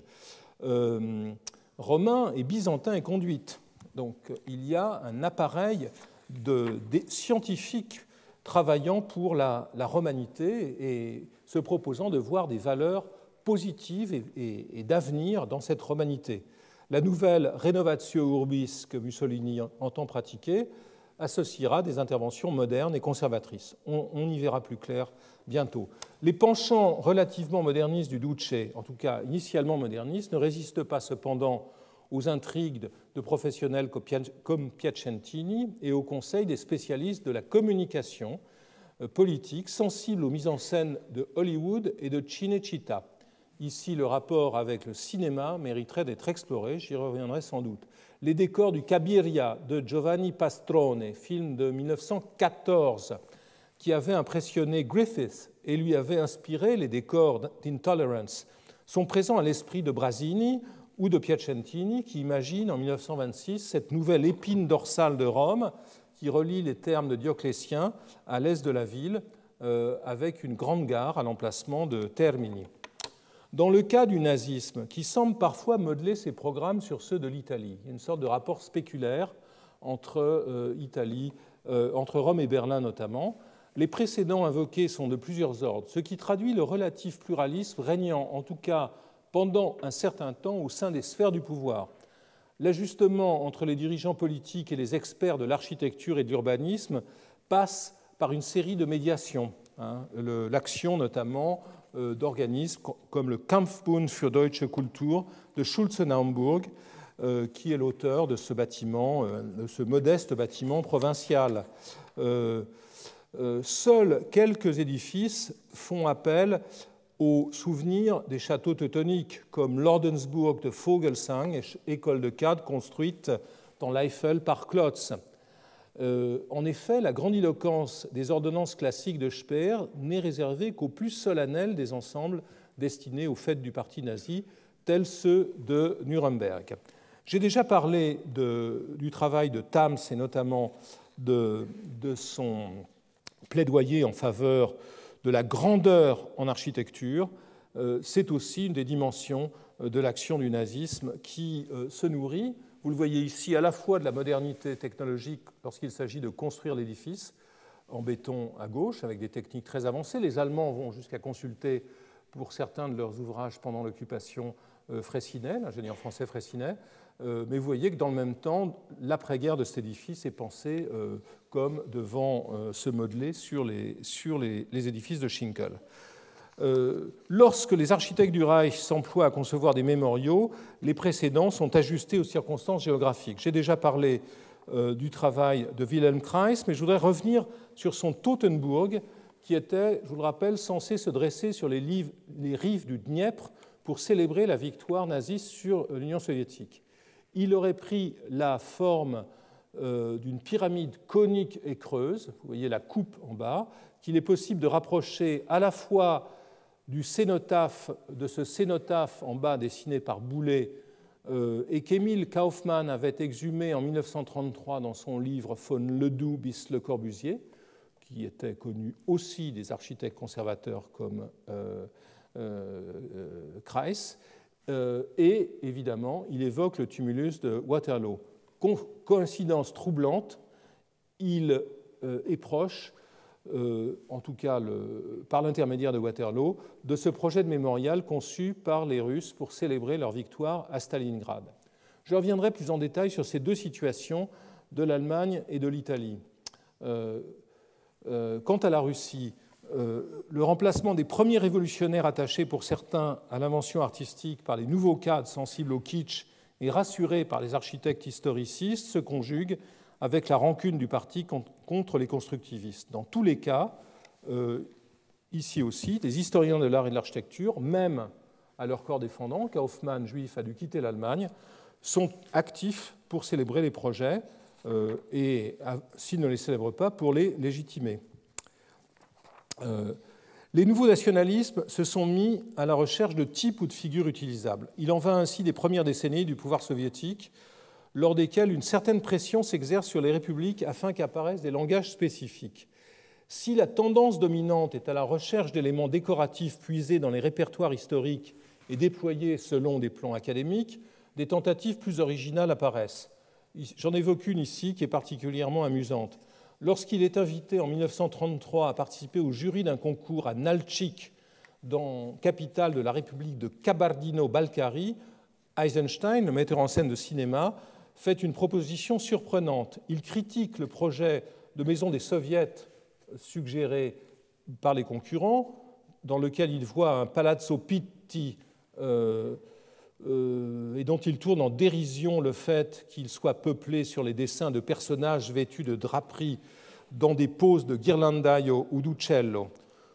romains et byzantins est conduite. Donc il y a un appareil des scientifiques travaillant pour la romanité et se proposant de voir des valeurs positives et d'avenir dans cette romanité. La nouvelle Renovatio Urbis que Mussolini entend pratiquer associera des interventions modernes et conservatrices. On y verra plus clair bientôt. Les penchants relativement modernistes du Duce, en tout cas initialement modernistes, ne résistent pas cependant aux intrigues de professionnels comme Piacentini et au conseil des spécialistes de la communication politique sensibles aux mises en scène de Hollywood et de Cinecittà. Ici, le rapport avec le cinéma mériterait d'être exploré, j'y reviendrai sans doute. Les décors du Cabiria de Giovanni Pastrone, film de 1914, qui avait impressionné Griffith et lui avait inspiré les décors d'Intolerance, sont présents à l'esprit de Brasini ou de Piacentini, qui imagine en 1926 cette nouvelle épine dorsale de Rome qui relie les thermes de Dioclétien à l'est de la ville, avec une grande gare à l'emplacement de Termini. Dans le cas du nazisme, qui semble parfois modeler ses programmes sur ceux de l'Italie, il y a une sorte de rapport spéculaire entre Rome et Berlin notamment. Les précédents invoqués sont de plusieurs ordres, ce qui traduit le relatif pluralisme régnant, en tout cas pendant un certain temps, au sein des sphères du pouvoir. L'ajustement entre les dirigeants politiques et les experts de l'architecture et de l'urbanisme passe par une série de médiations, l'action notamment d'organismes comme le Kampfbund für deutsche Kultur de Schulze-Naumburg, qui est l'auteur de ce bâtiment, de ce modeste bâtiment provincial. Seuls quelques édifices font appel aux souvenirs des châteaux teutoniques, comme l'Ordensburg de Vogelsang, école de cadre construite dans l'Eifel par Klotz. En effet, la grandiloquence des ordonnances classiques de Speer n'est réservée qu'aux plus solennels des ensembles destinés aux fêtes du parti nazi, tels ceux de Nuremberg. J'ai déjà parlé du travail de Thams et notamment de son plaidoyer en faveur de la grandeur en architecture. C'est aussi une des dimensions de l'action du nazisme qui se nourrit, vous le voyez ici, à la fois de la modernité technologique lorsqu'il s'agit de construire l'édifice en béton à gauche avec des techniques très avancées. Les Allemands vont jusqu'à consulter pour certains de leurs ouvrages pendant l'occupation Freycinet, l'ingénieur français Freycinet, mais vous voyez que dans le même temps, l'après-guerre de cet édifice est pensé comme devant se modeler sur les édifices de Schinkel. Lorsque les architectes du Reich s'emploient à concevoir des mémoriaux, les précédents sont ajustés aux circonstances géographiques. J'ai déjà parlé du travail de Wilhelm Kreis, mais je voudrais revenir sur son Teutoburg, qui était, je vous le rappelle, censé se dresser sur les rives du Dniepr pour célébrer la victoire naziste sur l'Union soviétique. Il aurait pris la forme d'une pyramide conique et creuse, vous voyez la coupe en bas, qu'il est possible de rapprocher à la fois de ce cénotaphe en bas dessiné par Boulet et qu'Émile Kaufmann avait exhumé en 1933 dans son livre Von Ledoux bis Le Corbusier, qui était connu aussi des architectes conservateurs comme Kreis, et évidemment, il évoque le tumulus de Waterloo. Coïncidence troublante, il est proche, en tout cas par l'intermédiaire de Waterloo, de ce projet de mémorial conçu par les Russes pour célébrer leur victoire à Stalingrad. Je reviendrai plus en détail sur ces deux situations de l'Allemagne et de l'Italie. Quant à la Russie, le remplacement des premiers révolutionnaires attachés pour certains à l'invention artistique par les nouveaux cadres sensibles au kitsch et rassurés par les architectes historicistes se conjugue avec la rancune du parti contre les constructivistes. Dans tous les cas, ici aussi, les historiens de l'art et de l'architecture, même à leur corps défendant, Kaufmann, juif, a dû quitter l'Allemagne, sont actifs pour célébrer les projets et, s'ils ne les célèbrent pas, pour les légitimer. Les nouveaux nationalismes se sont mis à la recherche de types ou de figures utilisables. Il en va ainsi des premières décennies du pouvoir soviétique, lors desquelles une certaine pression s'exerce sur les républiques afin qu'apparaissent des langages spécifiques. Si la tendance dominante est à la recherche d'éléments décoratifs puisés dans les répertoires historiques et déployés selon des plans académiques, des tentatives plus originales apparaissent. J'en évoque une ici qui est particulièrement amusante. Lorsqu'il est invité en 1933 à participer au jury d'un concours à Nalchik, capitale de la République de Kabardino-Balkarie, Eisenstein, le metteur en scène de cinéma, fait une proposition surprenante. Il critique le projet de maison des soviets suggéré par les concurrents, dans lequel il voit un Palazzo Pitti et dont il tourne en dérision le fait qu'il soit peuplé sur les dessins de personnages vêtus de draperies dans des poses de Ghirlandaio ou d'Uccello.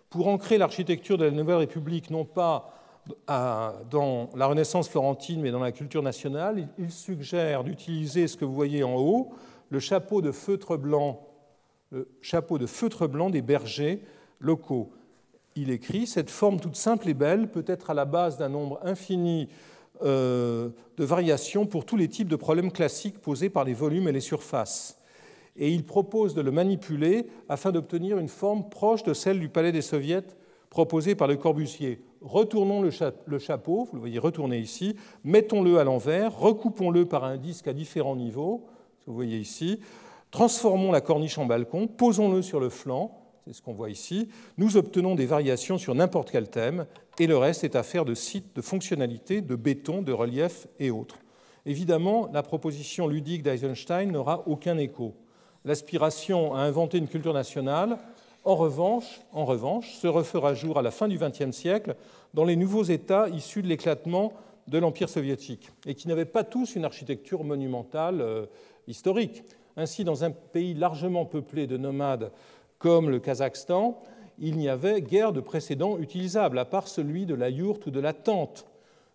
Pour ancrer l'architecture de la Nouvelle République, non pas dans la Renaissance florentine, mais dans la culture nationale, il suggère d'utiliser ce que vous voyez en haut, le chapeau de feutre blanc des bergers locaux. Il écrit « Cette forme toute simple et belle peut être à la base d'un nombre infini de variations pour tous les types de problèmes classiques posés par les volumes et les surfaces. » Et il propose de le manipuler afin d'obtenir une forme proche de celle du Palais des Soviets proposée par Le Corbusier. Retournons le chapeau, vous le voyez retourné ici, mettons-le à l'envers, recoupons-le par un disque à différents niveaux, vous voyez ici, transformons la corniche en balcon, posons-le sur le flanc, c'est ce qu'on voit ici, nous obtenons des variations sur n'importe quel thème, et le reste est affaire de sites, de fonctionnalités, de béton, de relief et autres. Évidemment, la proposition ludique d'Eisenstein n'aura aucun écho. L'aspiration à inventer une culture nationale, en revanche, se refera jour à la fin du XXe siècle dans les nouveaux États issus de l'éclatement de l'Empire soviétique et qui n'avaient pas tous une architecture monumentale historique. Ainsi, dans un pays largement peuplé de nomades comme le Kazakhstan, il n'y avait guère de précédent utilisable, à part celui de la yourte ou de la tente.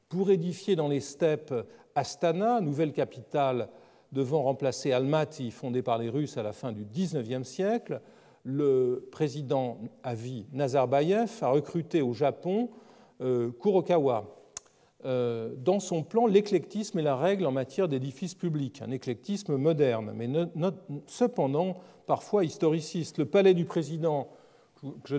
Pour édifier dans les steppes Astana, nouvelle capitale devant remplacer Almaty, fondée par les Russes à la fin du XIXe siècle, le président à vie Nazarbayev a recruté au Japon Kurokawa. Dans son plan, l'éclectisme est la règle en matière d'édifices publics, un éclectisme moderne, mais cependant parfois historiciste. Le palais du président, que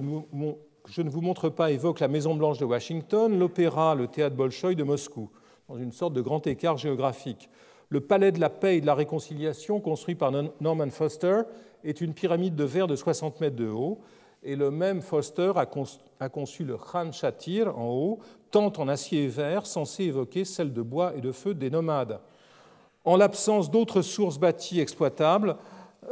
je ne vous montre pas, évoque la Maison-Blanche de Washington, l'opéra, le théâtre Bolchoï de Moscou, dans une sorte de grand écart géographique. Le palais de la paix et de la réconciliation, construit par Norman Foster, est une pyramide de verre de 60 mètres de haut, et le même Foster a conçu le Khan Shatir en haut, tente en acier et verre, censé évoquer celle de bois et de feu des nomades. En l'absence d'autres sources bâties exploitables,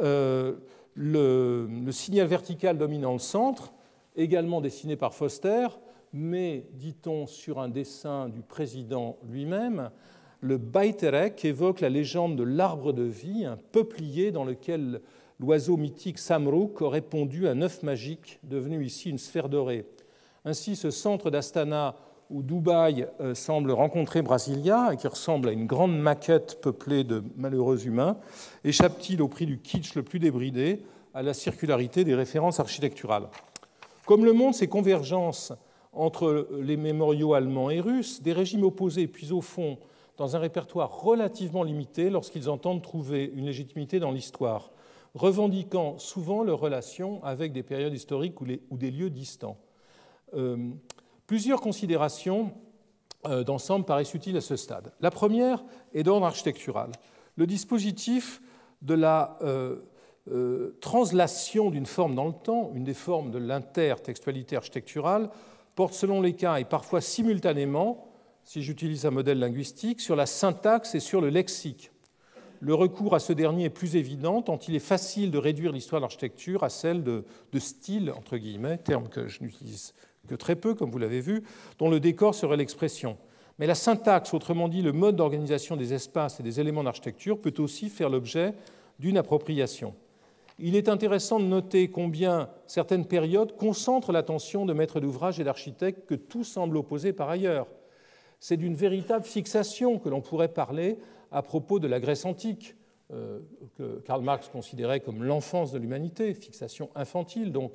le signal vertical dominant le centre, également dessiné par Foster, mais, dit-on, sur un dessin du président lui-même, le Baiterek évoque la légende de l'arbre de vie, un peuplier dans lequel l'oiseau mythique Samruk aurait pondu un œuf magique, devenu ici une sphère dorée. Ainsi, ce centre d'Astana où Dubaï semble rencontrer Brasilia, et qui ressemble à une grande maquette peuplée de malheureux humains, échappe-t-il au prix du kitsch le plus débridé à la circularité des références architecturales. Comme le montrent ces convergences entre les mémoriaux allemands et russes, des régimes opposés, puis au fond, dans un répertoire relativement limité lorsqu'ils entendent trouver une légitimité dans l'histoire, revendiquant souvent leurs relations avec des périodes historiques ou des lieux distants. Plusieurs considérations d'ensemble paraissent utiles à ce stade. La première est d'ordre architectural. Le dispositif de la translation d'une forme dans le temps, une des formes de l'intertextualité architecturale, porte selon les cas et parfois simultanément, si j'utilise un modèle linguistique, sur la syntaxe et sur le lexique. Le recours à ce dernier est plus évident tant il est facile de réduire l'histoire de l'architecture à celle de style, entre guillemets, terme que je n'utilise que très peu, comme vous l'avez vu, dont le décor serait l'expression. Mais la syntaxe, autrement dit le mode d'organisation des espaces et des éléments d'architecture, peut aussi faire l'objet d'une appropriation. Il est intéressant de noter combien certaines périodes concentrent l'attention de maîtres d'ouvrage et d'architectes que tout semble opposer par ailleurs. C'est d'une véritable fixation que l'on pourrait parler à propos de la Grèce antique, que Karl Marx considérait comme l'enfance de l'humanité, fixation infantile donc,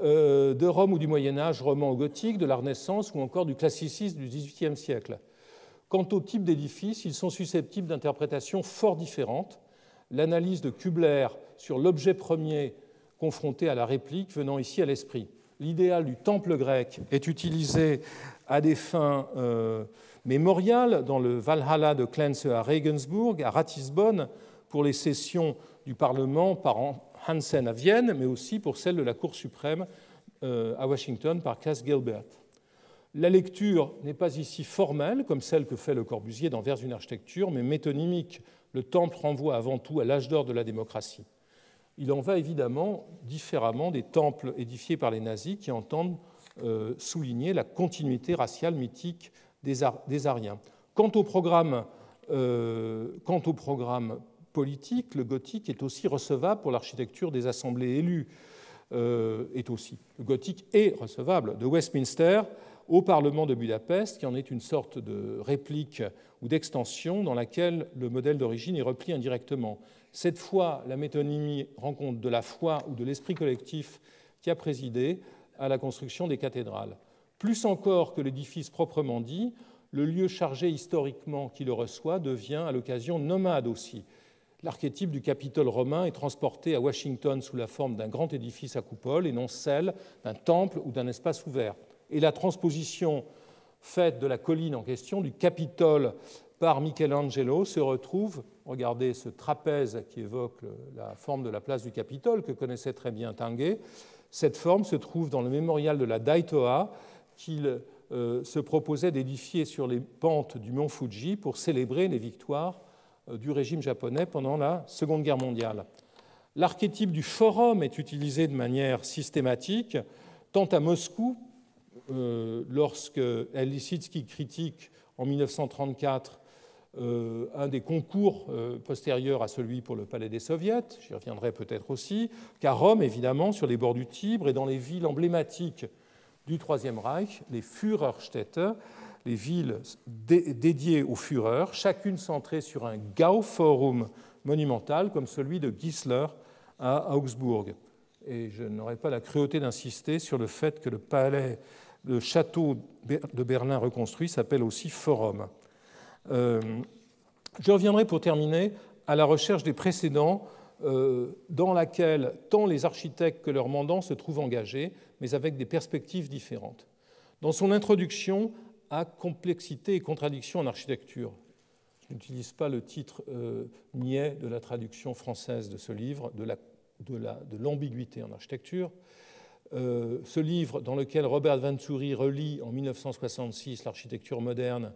de Rome ou du Moyen-Âge, roman ou gothique, de la Renaissance ou encore du classicisme du XVIIIe siècle. Quant au type d'édifice, ils sont susceptibles d'interprétations fort différentes. L'analyse de Kubler sur l'objet premier confronté à la réplique venant ici à l'esprit. L'idéal du temple grec est utilisé à des fins mémoriales dans le Valhalla de Klenze à Regensburg, à Ratisbonne, pour les sessions du Parlement par Hansen à Vienne, mais aussi pour celle de la Cour suprême à Washington par Cass Gilbert. La lecture n'est pas ici formelle, comme celle que fait Le Corbusier dans Vers une architecture, mais métonymique. Le temple renvoie avant tout à l'âge d'or de la démocratie. Il en va évidemment différemment des temples édifiés par les nazis qui entendent souligner la continuité raciale mythique des Aryens. Quant au programme politique, le gothique est aussi recevable pour l'architecture des assemblées élues. Le gothique est recevable de Westminster au Parlement de Budapest, qui en est une sorte de réplique ou d'extension dans laquelle le modèle d'origine est repris indirectement. Cette fois, la métonymie rend compte de la foi ou de l'esprit collectif qui a présidé à la construction des cathédrales. Plus encore que l'édifice proprement dit, le lieu chargé historiquement qui le reçoit devient à l'occasion nomade aussi. L'archétype du Capitole romain est transporté à Washington sous la forme d'un grand édifice à coupole et non celle d'un temple ou d'un espace ouvert. Et la transposition faite de la colline en question, du Capitole, par Michelangelo se retrouve, regardez ce trapèze qui évoque la forme de la place du Capitole que connaissait très bien Tanguay, cette forme se trouve dans le mémorial de la Daitoa qu'il se proposait d'édifier sur les pentes du mont Fuji pour célébrer les victoires du régime japonais pendant la Seconde Guerre mondiale. L'archétype du forum est utilisé de manière systématique, tant à Moscou, lorsque Lissitsky critique en 1934 un des concours postérieurs à celui pour le Palais des Soviets, j'y reviendrai peut-être aussi, qu'à Rome, évidemment, sur les bords du Tibre et dans les villes emblématiques du Troisième Reich, les Führerstädte, les villes dédiées aux Führers, chacune centrée sur un Gauforum monumental comme celui de Gießler à Augsbourg. Et je n'aurai pas la cruauté d'insister sur le fait que le château de Berlin reconstruit s'appelle aussi Forum. Je reviendrai pour terminer à la recherche des précédents dans laquelle tant les architectes que leurs mandants se trouvent engagés, mais avec des perspectives différentes. Dans son introduction à Complexité et contradiction en architecture, je n'utilise pas le titre niais de la traduction française de ce livre, de l'ambiguïté en architecture, ce livre dans lequel Robert Venturi relie en 1966 l'architecture moderne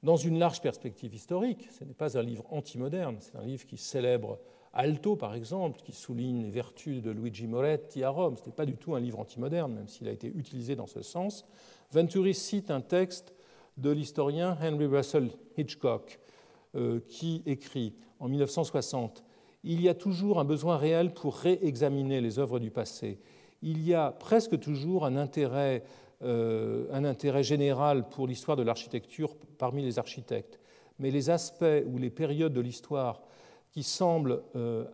dans une large perspective historique. Ce n'est pas un livre anti-moderne, c'est un livre qui célèbre Alto, par exemple, qui souligne les vertus de Luigi Moretti à Rome. Ce n'est pas du tout un livre anti-moderne, même s'il a été utilisé dans ce sens. Venturi cite un texte de l'historien Henry Russell Hitchcock, qui écrit en 1960 « Il y a toujours un besoin réel pour réexaminer les œuvres du passé. Il y a presque toujours un intérêt général pour l'histoire de l'architecture parmi les architectes. Mais les aspects ou les périodes de l'histoire qui semblent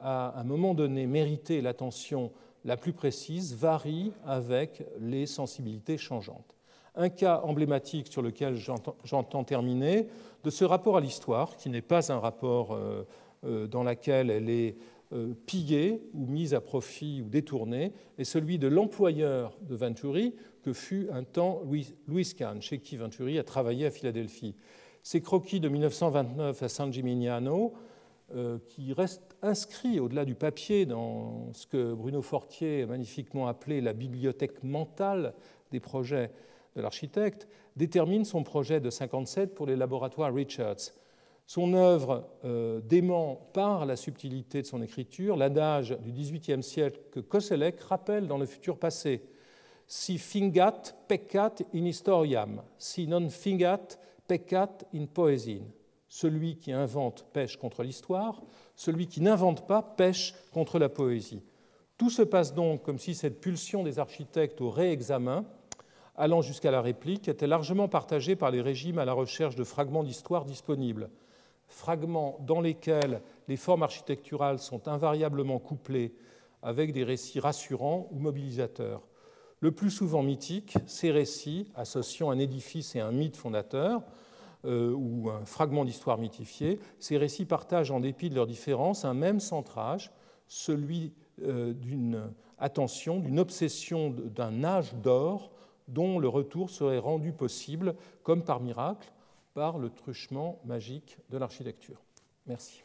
à un moment donné mériter l'attention la plus précise varient avec les sensibilités changeantes. » Un cas emblématique sur lequel j'entends terminer, de ce rapport à l'histoire, qui n'est pas un rapport dans lequel elle est pillée ou mise à profit ou détournée, est celui de l'employeur de Venturi, que fut un temps Louis Kahn, chez qui Venturi a travaillé à Philadelphie. Ces croquis de 1929 à San Gimignano, qui restent inscrits au-delà du papier dans ce que Bruno Fortier a magnifiquement appelé la bibliothèque mentale des projets de l'architecte, déterminent son projet de 1957 pour les laboratoires Richards. Son œuvre dément par la subtilité de son écriture l'adage du XVIIIe siècle que Koselleck rappelle dans le futur passé. Si fingat, peccat in historiam, si non fingat, peccat in poesin. Celui qui invente pêche contre l'histoire, celui qui n'invente pas pêche contre la poésie. Tout se passe donc comme si cette pulsion des architectes au réexamen, allant jusqu'à la réplique, était largement partagée par les régimes à la recherche de fragments d'histoire disponibles. Fragments dans lesquels les formes architecturales sont invariablement couplées avec des récits rassurants ou mobilisateurs. Le plus souvent mythiques, ces récits, associant un édifice et un mythe fondateur, ou un fragment d'histoire mythifié, ces récits partagent, en dépit de leurs différences, un même centrage, celui d'une attention, d'une obsession d'un âge d'or dont le retour serait rendu possible, comme par miracle, par le truchement magique de l'architecture. Merci.